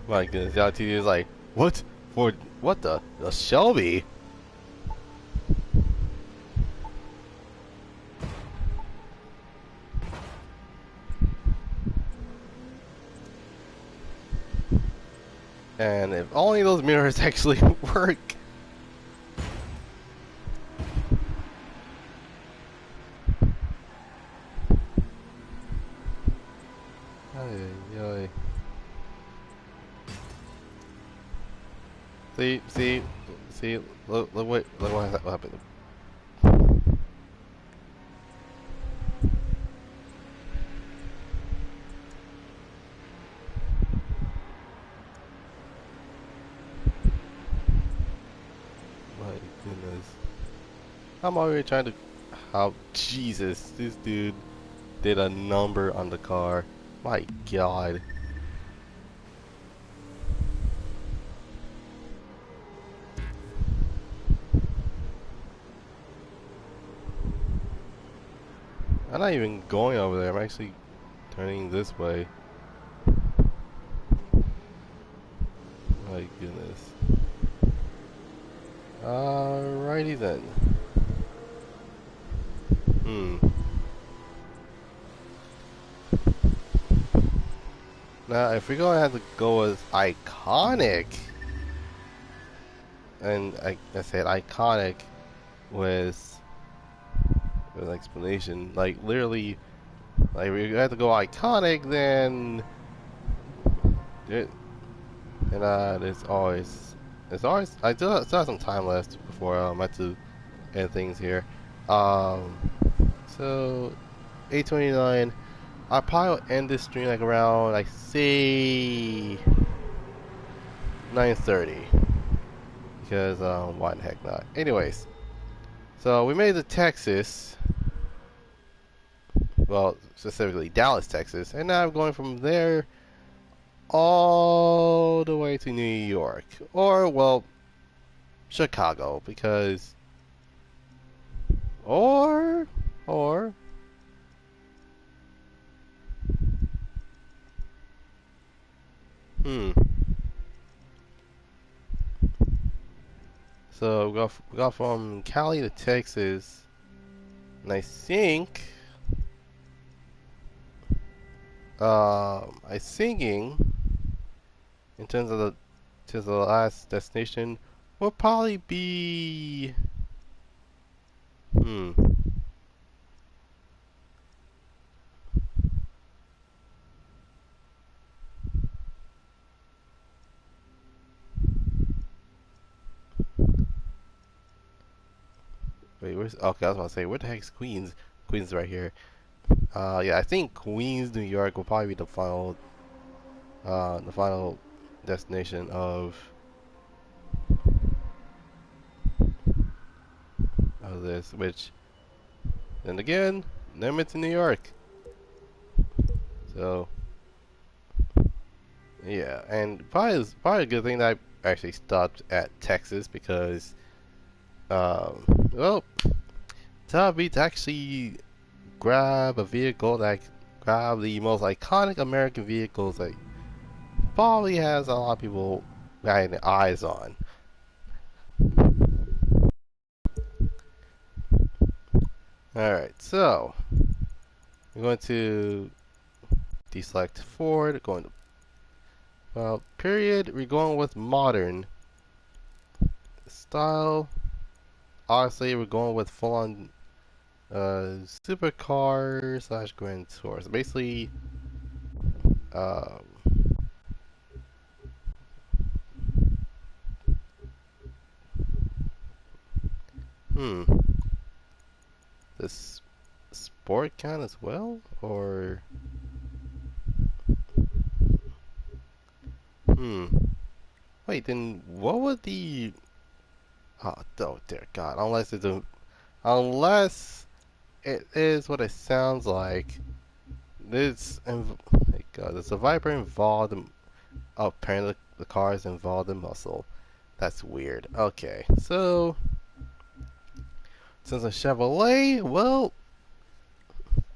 My goodness, y'all TV is like, what? For what the Shelby? And if only those mirrors actually work. Ay, ay. See, look what happened. My goodness. I'm already trying to, how, Jesus, this dude did a number on the car. My God. I'm not even going over there. I'm actually turning this way. My goodness. Alrighty then. Now, if we're gonna have to go with iconic, and I said iconic with an explanation, like literally, like if we have to go iconic, then it, and there's always, I still have some time left before I have to end things here. So 8:29. I'll probably end this stream like around, like, say 9:30, because why the heck not? Anyways, so we made it to Texas, well, specifically Dallas, Texas, and now I'm going from there all the way to New York, or well, Chicago, because or hmm. So we got from Cali to Texas, and I thinking in terms of the last destination will probably be hmm. Wait, where's okay? I was about to say, where the heck's Queens? Queens is right here. Yeah, I think Queens, New York will probably be the final destination of this. Which, then again, never been to New York. So, yeah, and probably a good thing that I actually stopped at Texas because, well, tell me to actually grab a vehicle that grab the most iconic American vehicles that probably has a lot of people having their eyes on. Alright, so we're going to deselect Ford, going to period, we're going with modern style. Obviously we're going with full on supercar slash grand tour. So basically um hmm this sport count as well, or hmm wait, then what would the oh dear God, unless it is what it sounds like. My God, there's a Viper involved in, oh, apparently the car is involved in muscle. That's weird. Okay, so since a Chevrolet, well,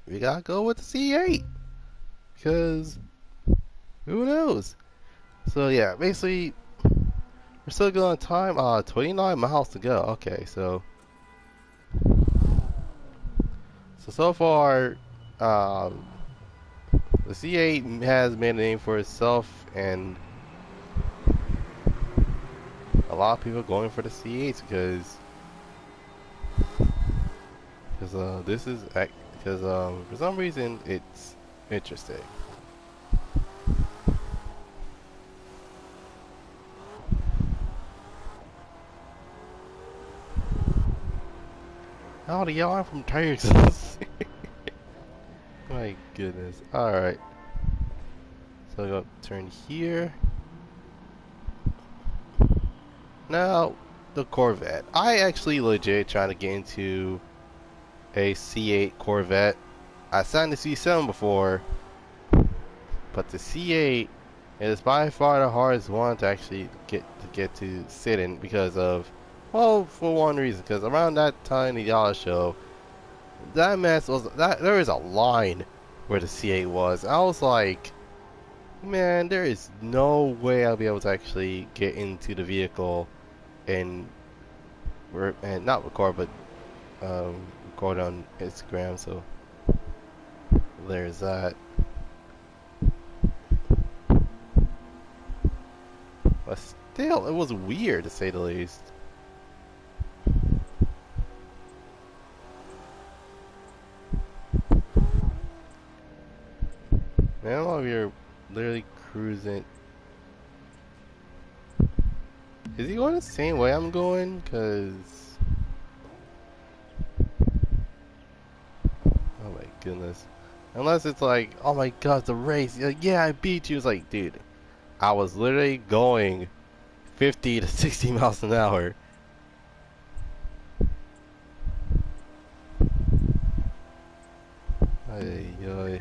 we gotta go with the C8 because who knows? So yeah, basically we're still good on time. 29 miles to go. Okay, so far, um, the C8 has made a name for itself, and a lot of people going for the C8s because this is because for some reason it's interesting. Howdy, y'all! I'm from Texas. My goodness. All right. So I go turn here. Now the Corvette. I actually legit trying to get into a C8 Corvette. I signed the C7 before, but the C8 is by far the hardest one to actually get to sit in because of, well, for one reason, because around that time the Yala show, that mess was that there was a line where the C8 was. I was like, man, there is no way I'll be able to actually get into the vehicle and not record, but record on Instagram. So there's that. But still, it was weird to say the least. Man, I don't know if you're literally cruising. Is he going the same way I'm going? Cause oh my goodness. Unless it's like, oh my god, the race. Like, yeah, I beat you. It's like, dude, I was literally going 50 to 60 miles an hour. Ay, ay.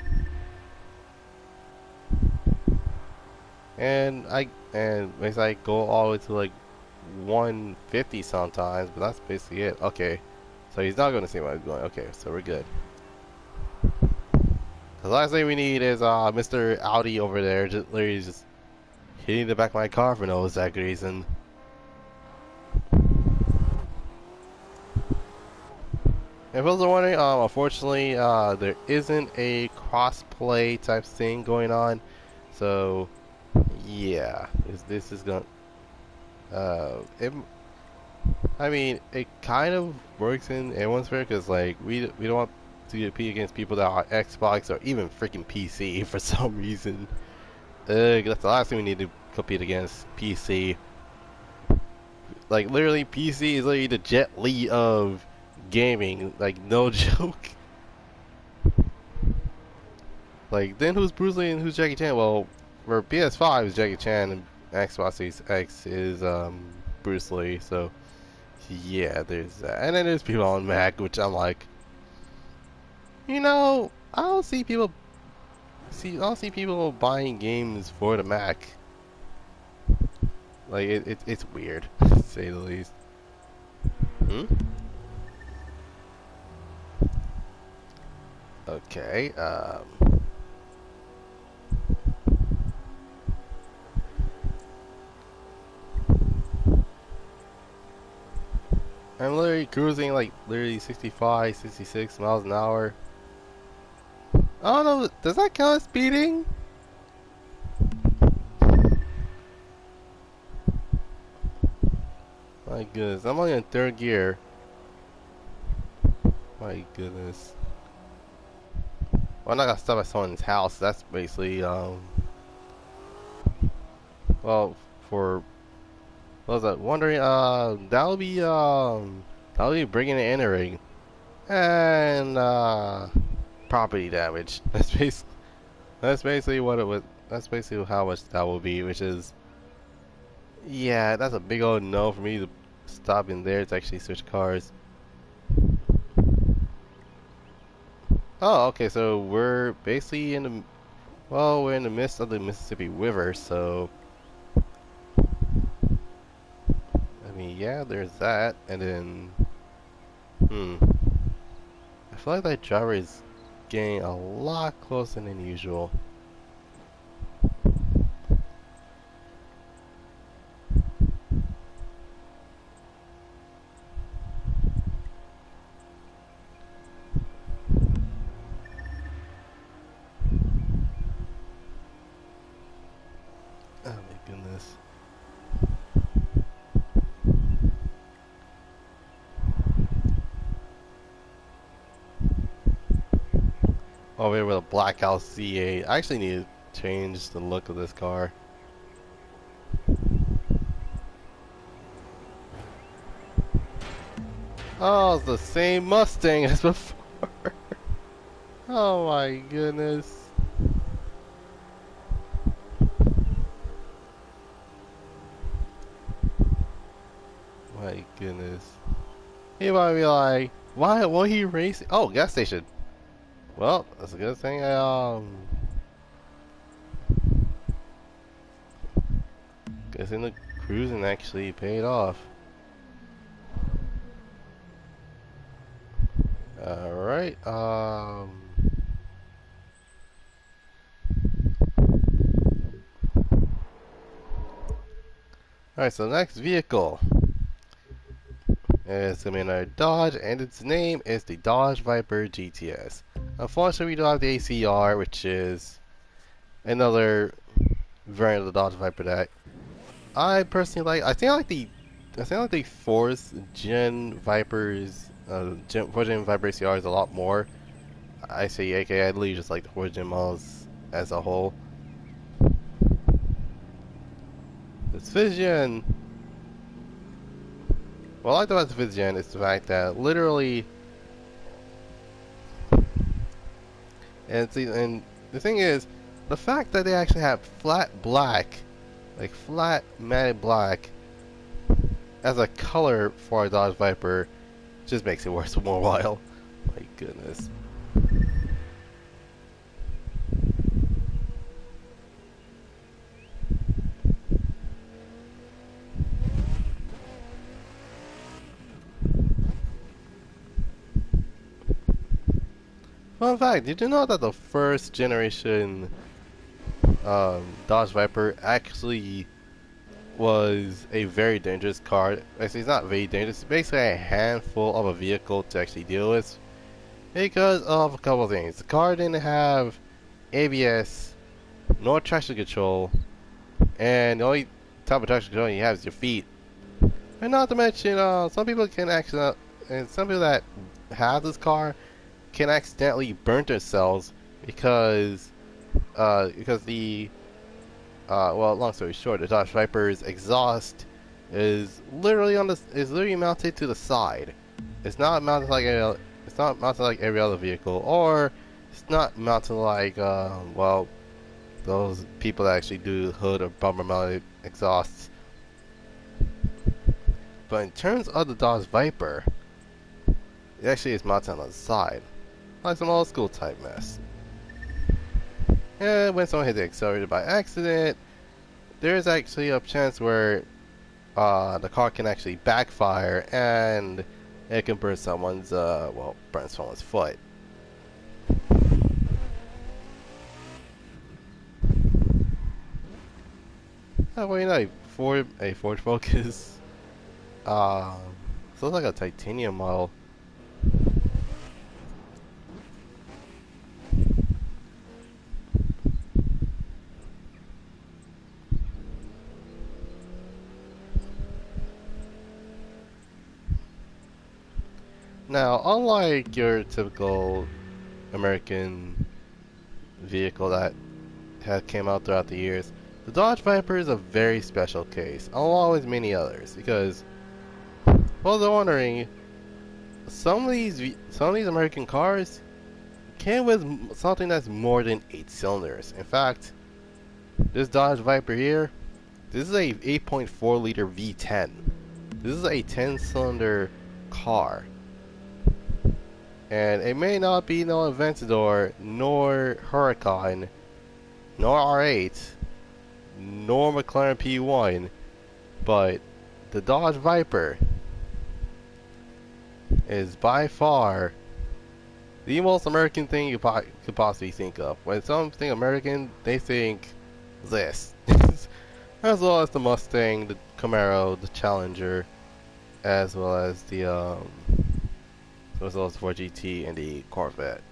And makes I go all the way to like 150 sometimes, but that's basically it. Okay, so he's not going to see where I'm going. Okay, so we're good. The last thing we need is Mr. Audi over there, just literally just hitting the back of my car for no exact reason. If those are wondering, unfortunately, there isn't a cross-play type thing going on, so yeah, this is going. I mean, it kind of works in everyone's favor because like we don't want to compete against people that are Xbox or even freaking PC for some reason. That's the last thing we need to compete against, PC. Like literally, PC is literally the Jet Li of gaming. Like no joke. Like then who's Bruce Lee and who's Jackie Chan? Well, for PS5 is Jackie Chan and Xbox Series X is Bruce Lee. So yeah, there's that. And then there's people on Mac, which I'm like, I don't see people buying games for the Mac. Like it's weird, to say the least. Hmm? Okay. I'm literally cruising like literally 65, 66 miles an hour. I don't know. Does that count as speeding? My goodness, I'm only in third gear. My goodness. Well, I'm not gonna stop at someone's house. That's basically well, for those that wondering, that'll be bringing and entering and property damage. That's basically what it was. That's basically how much that will be, which is, yeah, that's a big old no for me to stop in there to actually switch cars. Oh, okay, so we're basically in the, well, we're in the midst of the Mississippi River, so, I mean, yeah, there's that, and then, Hmm. I feel like that driver is getting a lot closer than usual. Oh my goodness. Over here with a blackout C8. I actually need to change the look of this car. Oh, it's the same Mustang as before. Oh my goodness. My goodness. He might be like, why won't he race? Oh, gas station. Well, that's a good thing. Guessing the cruising actually paid off. Alright, alright, so the next vehicle is gonna be another Dodge, and its name is the Dodge Viper GTS. Unfortunately, we don't have the ACR, which is another variant of the Dodge Viper that I personally like. I think I like the fourth gen Vipers, fourth gen Viper ACRs a lot more. I say AK, I literally just like the fourth gen models as a whole. This fifth gen, what I like about the fifth gen is the fact that literally, and the thing is, the fact that they actually have flat black, like flat matte black, as a color for a Dodge Viper, just makes it worth more while. My goodness. Fun fact, did you know that the first generation Dodge Viper actually was a very dangerous car? Actually, it's not very dangerous. It's basically a handful of a vehicle to actually deal with because of a couple of things. The car didn't have ABS, nor traction control, and the only type of traction control you have is your feet. And not to mention, some people can actually, and some people that have this car can accidentally burn themselves because the well, long story short, the Dodge Viper's exhaust is literally mounted to the side. It's not mounted like every other vehicle, or it's not mounted like well, those people that actually do hood or bumper mounted exhausts. But in terms of the Dodge Viper, it actually is mounted on the side, like some old school type mess. And when someone hits the accelerator by accident, there's actually a chance where the car can actually backfire and it can burn someone's burn someone's foot. Well, you know, a Ford Focus, uh, so it's like a titanium model. Now, unlike your typical American vehicle that had came out throughout the years, the Dodge Viper is a very special case, along with many others. Because, well, they're wondering, some of these American cars came with something that's more than 8 cylinders. In fact, this Dodge Viper here, this is a 8.4 liter V10. This is a 10-cylinder car. And it may not be no Aventador, nor Huracan, nor R8, nor McLaren P1, but the Dodge Viper is by far the most American thing you could possibly think of. When some think American, they think this. As well as the Mustang, the Camaro, the Challenger, as well as the Ford GT and the Corvette.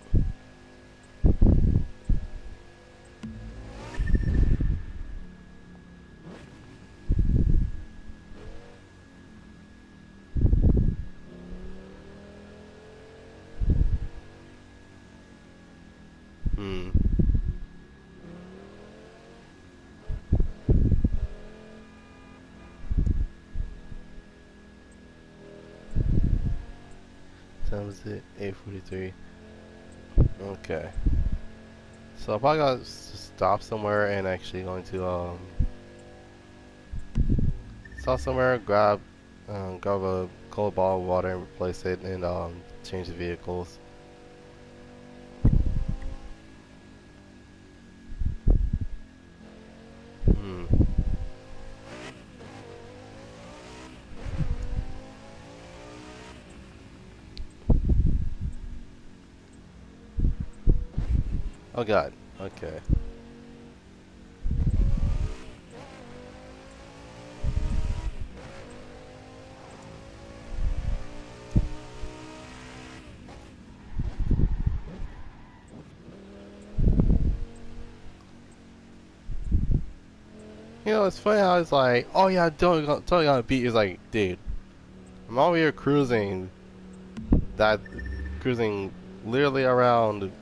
Hmm. Times it 843. Okay. So I probably gotta stop somewhere and actually going to stop somewhere, grab a cold bottle of water and replace it, and change the vehicles. Hmm. Oh God. Okay. You know, it's funny how it's like, oh yeah, totally gonna beat. It's like, dude, I'm over here cruising literally around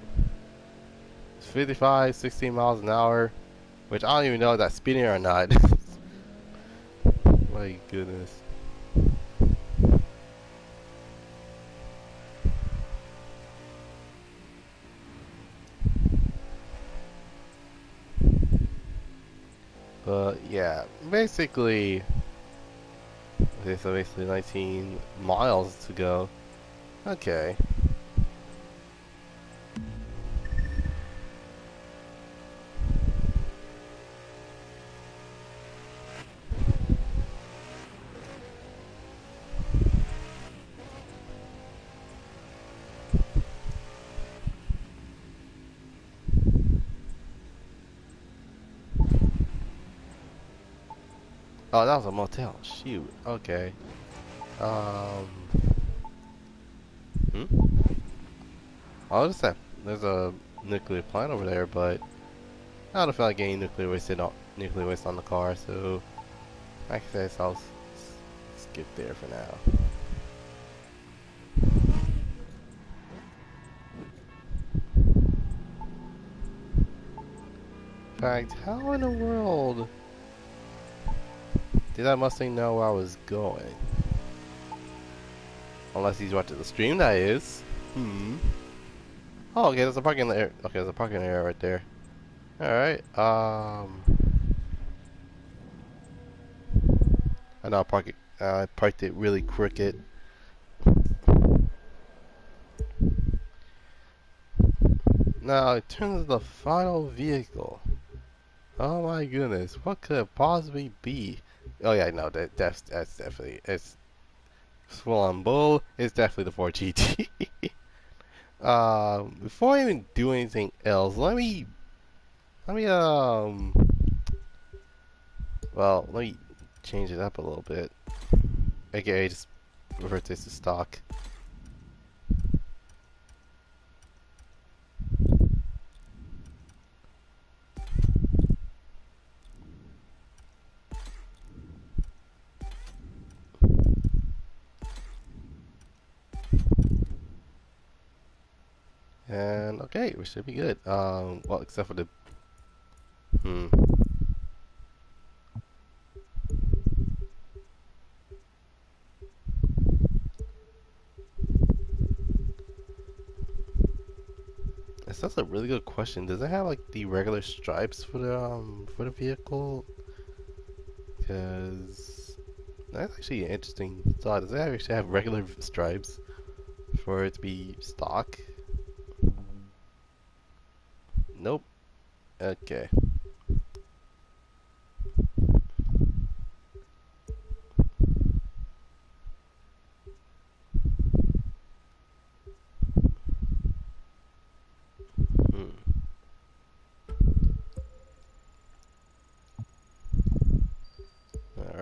55, 16 miles an hour, which I don't even know if that's speeding or not. My goodness. But yeah, basically, okay, so basically 19 miles to go. Okay. Oh, that was a motel. Shoot. Okay. Um. Hmm? Oh, there's a nuclear plant over there, but I don't feel like getting nuclear waste on the car, so like I said, so I'll skip there for now. In fact, how in the world did that Mustang know where I was going? Unless he's watching the stream, that is. Hmm. Oh, okay, there's a parking area. Okay, there's a parking area right there. Alright, I know I parked it really crooked. Now, in terms of the final vehicle, oh my goodness, what could it possibly be? Oh yeah, no, that's definitely, it's full on bull. It's definitely the Ford GT. Before I even do anything else, let me well, let me change it up a little bit. AKA just revert this to stock. And okay, we should be good. Well, except for the hmm. That's a really good question. Does it have like the regular stripes for the vehicle? Because that's actually an interesting thought. Does it actually have regular stripes for it to be stock? Nope. Okay.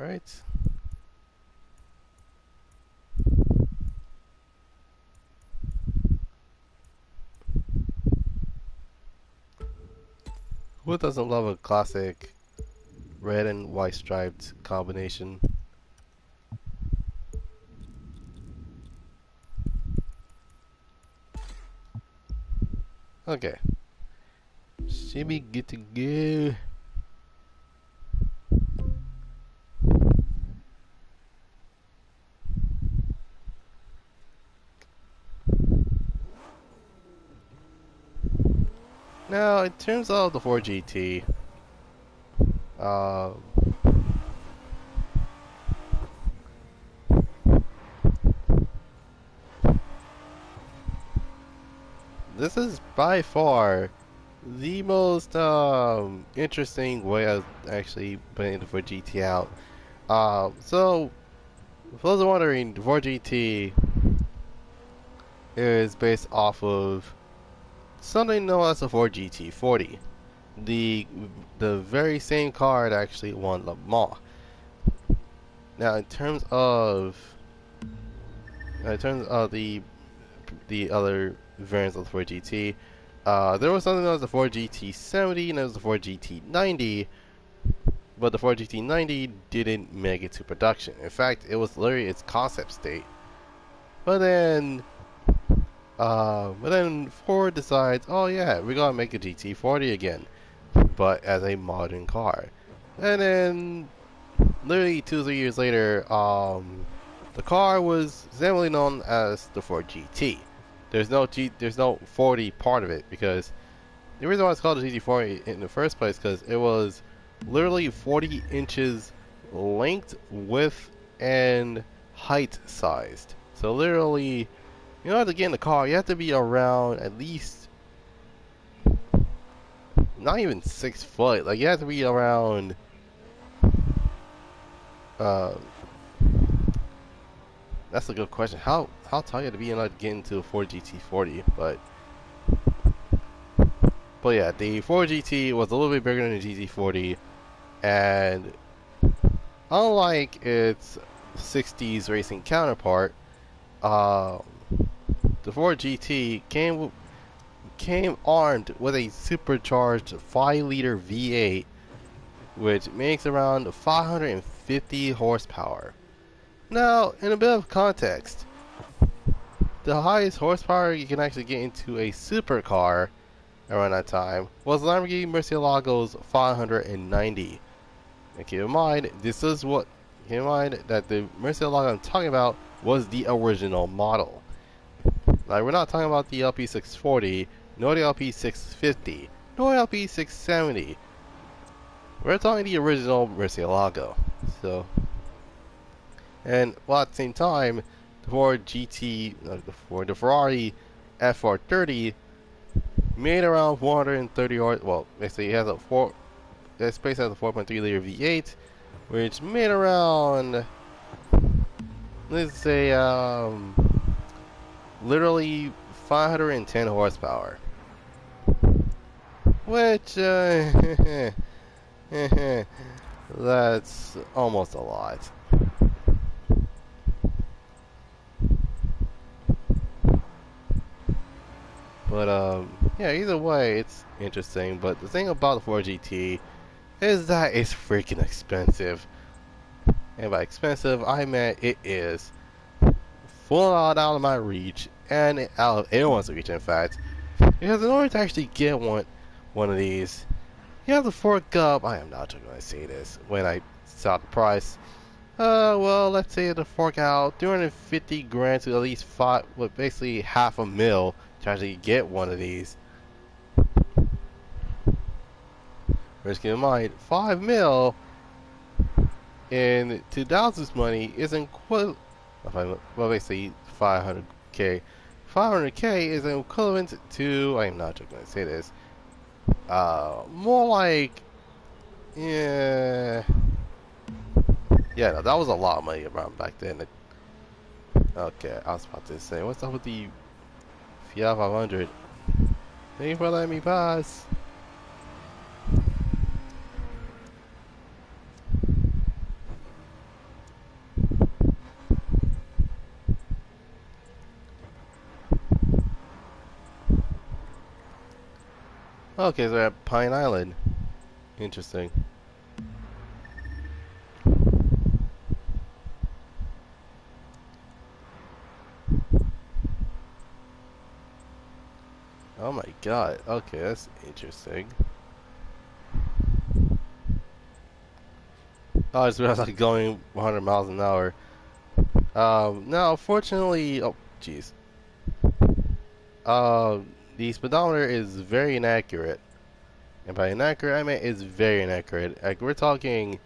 Alright. Who doesn't love a classic red and white striped combination? Okay. Should be good to go. Now, in terms of the 4GT, um, this is by far the most interesting way of actually putting the 4GT out. So, for those wondering, the 4GT is based off of something known as the 4GT40. The the very same car that actually won Le Mans. Now, in terms of the other variants of the 4GT, there was something known as the 4GT70 and there was the 4GT90, but the 4GT90 didn't make it to production. In fact, it was literally its concept state. But then Ford decides, oh yeah, we're gonna make a GT40 again, but as a modern car. And then, literally 2 or 3 years later, the car was simply known as the Ford GT. There's no 40 part of it because the reason why it's called the GT40 in the first place because it was literally 40 inches length, width, and height sized. So literally, in order to get in the car, you have to be around at least not even 6 foot. Like you have to be around. Uh, that's a good question. How tall you have to be in order to get into a Ford GT40? But yeah, the Ford GT was a little bit bigger than the GT40, and unlike its 60s racing counterpart, uh, the Ford GT came armed with a supercharged 5-liter V8, which makes around 550 horsepower. Now, in a bit of context, the highest horsepower you can actually get into a supercar around that time was Lamborghini Murcielago's 590. And keep in mind that the Murcielago I'm talking about was the original model. Like, we're not talking about the LP640, nor the LP650, nor LP670. We're talking the original Murcielago. So, and while at the same time, the Ford GT, the Ferrari F430 made around 430 horse. Well, basically, it has a This space has a 4.3 liter V8, which made around, let's say, literally 510 horsepower, which that's almost a lot. But yeah, either way, it's interesting. But the thing about the 4GT is that it's freaking expensive. And by expensive, I meant it is full out of my reach, and out of anyone's reach, in fact. Because in order to actually get one of these, you have to fork up. I am not going to say this when I saw the price. Well, let's say to fork out 250 grand to at least basically half a mil to actually get one of these. Let's keep in mind, 5 mil in 2000's money is equivalent. Well, basically 500k. 500k is equivalent to. I am not going to say this. More like, yeah. Yeah, no, that was a lot of money around back then. Okay, I was about to say, what's up with the Fiat 500? Thank you for letting me pass. Okay, so we're at Pine Island. Interesting. Oh my god. Okay, that's interesting. Oh, I just realized I'm going 100 miles an hour. Now, fortunately, oh, jeez. The speedometer is very inaccurate. And by inaccurate, I mean it's very inaccurate. Like, we're talking,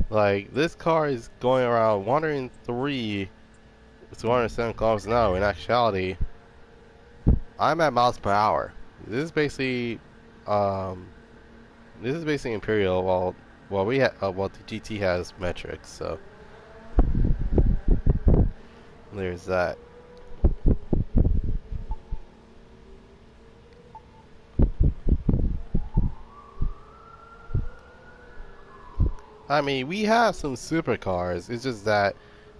like, this car is going around 103 to 107 kilometers an hour. In actuality, I'm at miles per hour. This is basically, um, this is basically Imperial, while the GT has metrics, so there's that. I mean, we have some supercars. It's just that,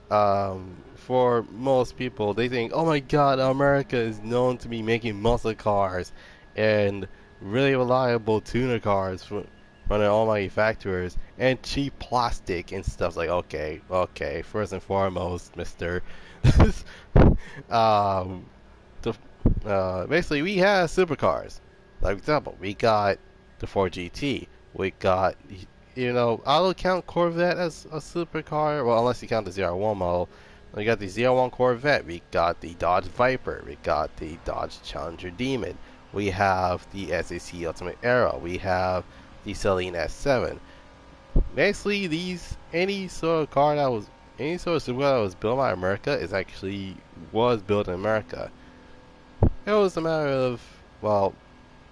for most people, they think, oh my god, America is known to be making muscle cars and really reliable tuner cars from running all manufacturers and cheap plastic and stuff. Like, okay, okay, first and foremost, Mister. um, the, basically, we have supercars. Like, for example, we got the Ford GT. We got, I will count Corvette as a supercar. Well, unless you count the ZR1 model. We got the ZR1 Corvette. We got the Dodge Viper. We got the Dodge Challenger Demon. We have the SAC Ultimate Era. We have the Celine S7. Basically, any sort of supercar that was built by America was built in America. It was a matter of, well,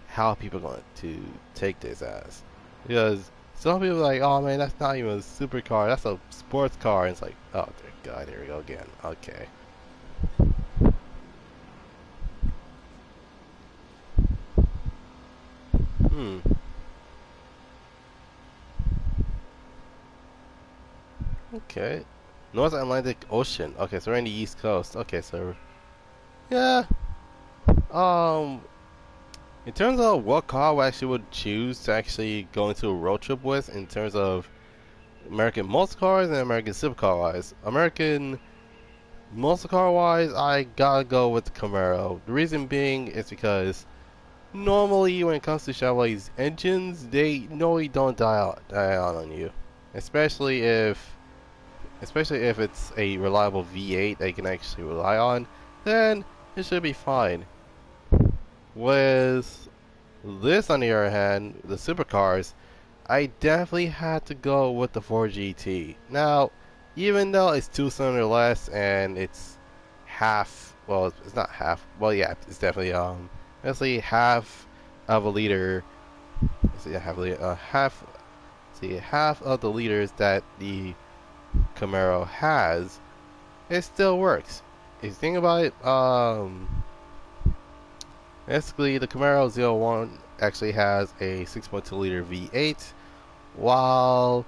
how people are going to take this as. Because some people are like, oh man, that's not even a supercar, that's a sports car. And it's like, oh dear God, here we go again. Okay. Hmm. Okay. North Atlantic Ocean. Okay, so we're in the East Coast. Okay, so yeah. Um, in terms of what car I actually would choose to actually go into a road trip with, in terms of American muscle cars and American supercar wise. American muscle car wise, I gotta go with the Camaro. The reason being is because normally when it comes to Chevrolet's engines, they normally don't die out on you, especially if it's a reliable V8 they can actually rely on. Then it should be fine. With this, on the other hand, the supercars, I definitely had to go with the 4GT. Now, even though it's 2 cylinder less and it's half, well, it's not half, well, yeah, it's definitely, basically half of a liter, half of the liters that the Camaro has, it still works. If you think about it, basically the Camaro Z01 actually has a 6.2 liter V8, while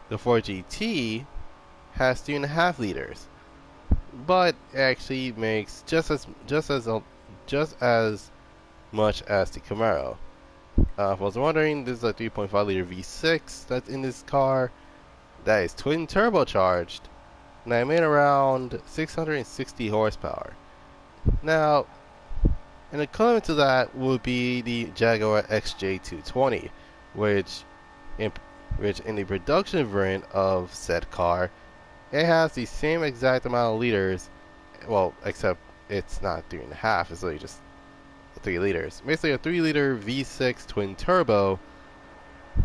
the 4GT has 3.5 liters, but it actually makes just as much as the Camaro. If I was wondering, this is a 3.5 liter V6 that's in this car that is twin turbocharged, and I made around 660 horsepower. Now, an equivalent to that would be the Jaguar XJ220, which in the production variant of said car, it has the same exact amount of liters, well, except it's not 3.5, it's really just 3 liters. Basically a 3-liter V6 twin turbo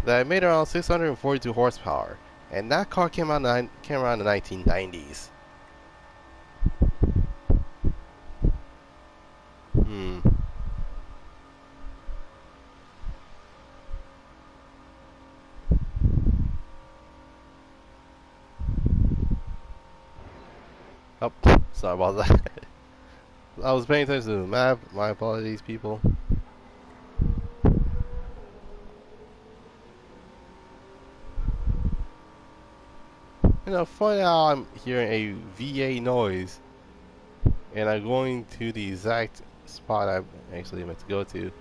that made around 642 horsepower. And that car came around the 1990s. Hmm. Oh, sorry about that. I was paying attention to the map. My apologies, people. Funny how I'm hearing a VA noise, and I'm going to the exact spot I actually meant to go to.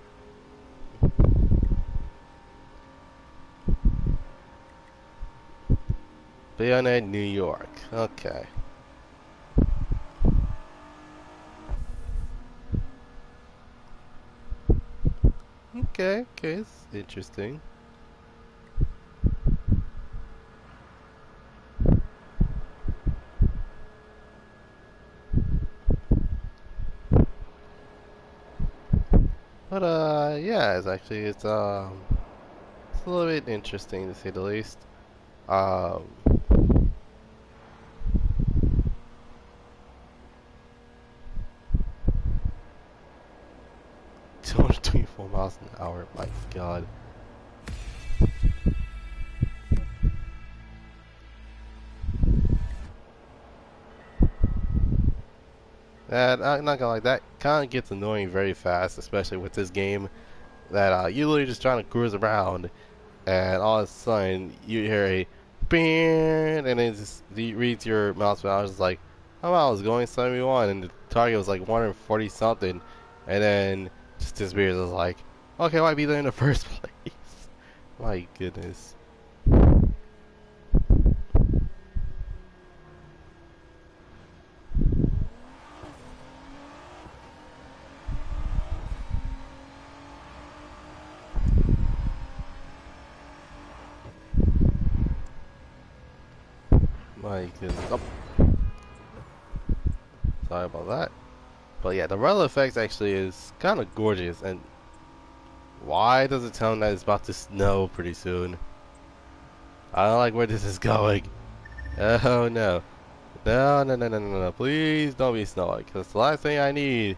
Bayonetta, New York. Okay. Okay, okay, it's interesting. But yeah, it's a little bit interesting to say the least. Um, 224 miles an hour. My God. That I'm not gonna like that. Kind of gets annoying very fast, especially with this game. That you literally just trying to cruise around, and all of a sudden you hear a bing, and it just reads your mouse per hour. It's like, oh, I was going 71, and the target was like 140 something, and then just disappears. I was like, okay, why be there in the first place? My goodness. My goodness. Oh, sorry about that. But yeah, the weather effects actually is kind of gorgeous. And why does it tell me that it's about to snow pretty soon? I don't like where this is going. Oh no. No, no, no, no, no, no. Please don't be snowing. Because the last thing I need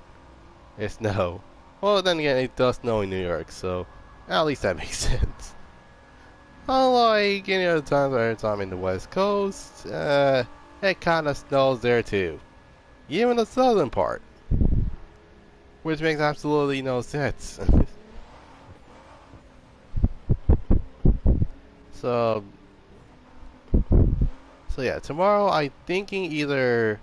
is snow. Well, then again, it does snow in New York. So at least that makes sense. Unlike any other times every time in the West Coast, it kind of snows there too. Even the southern part. Which makes absolutely no sense. So, so yeah, tomorrow I'm thinking either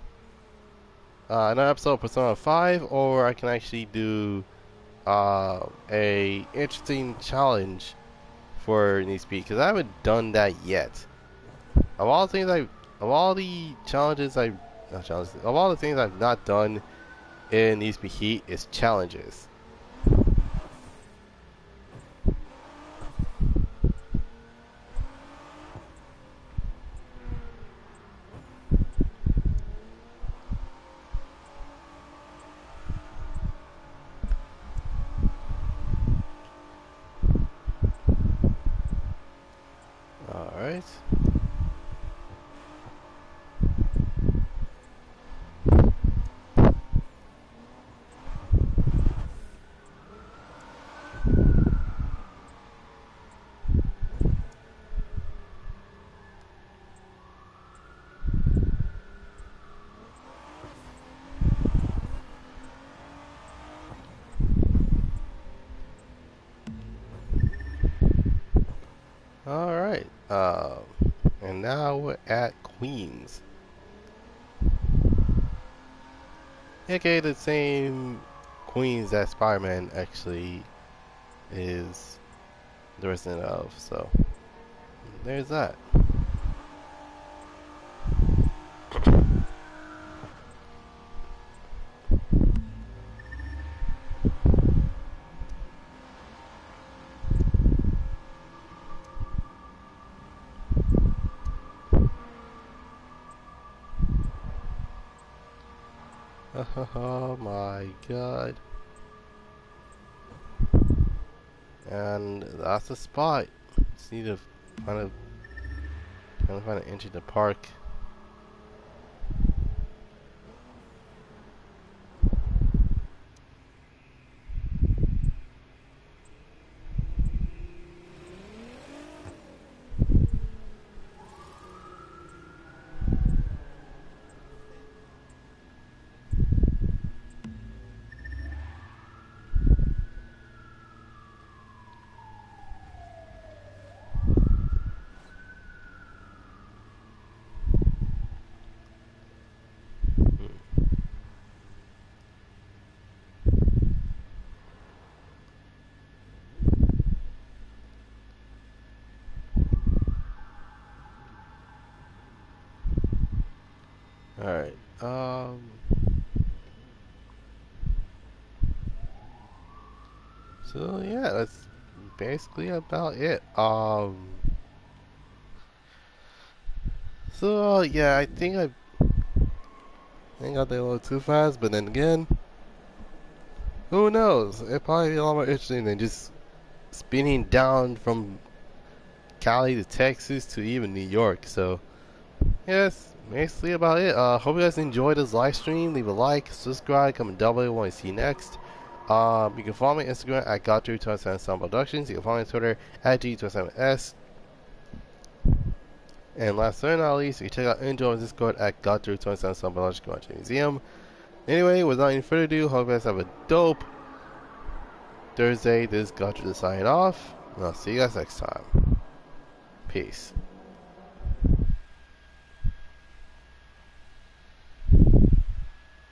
another episode of Persona 5, or I can actually do a interesting challenge for Need Speed, because I haven't done that yet. Of all the things of all the challenges not challenges, of all the things I've not done in Need Speed Heat is challenges. All right. All right. And now we're at Queens. Okay, the same Queens that Spider-Man actually is the resident of. So there's that. Oh my God. And that's the spot. Just need to find a trying to find an entry to park. Alright. So yeah, that's basically about it. So yeah, I think I did a little too fast, but then again, who knows? It'd probably be a lot more interesting than just spinning down from Cali to Texas to even New York. So yes, basically about it. Hope you guys enjoyed this live stream. Leave a like, subscribe, comment down below what you see next. You can follow me on Instagram at Goddrifter247sun Productions. You can follow me on Twitter at G27S. And last but not least, you can check out and join Discord at Goddrifter247sun Production Museum. Anyway, without any further ado, hope you guys have a dope Thursday. This is Goddrifter signing off, and I'll see you guys next time. Peace.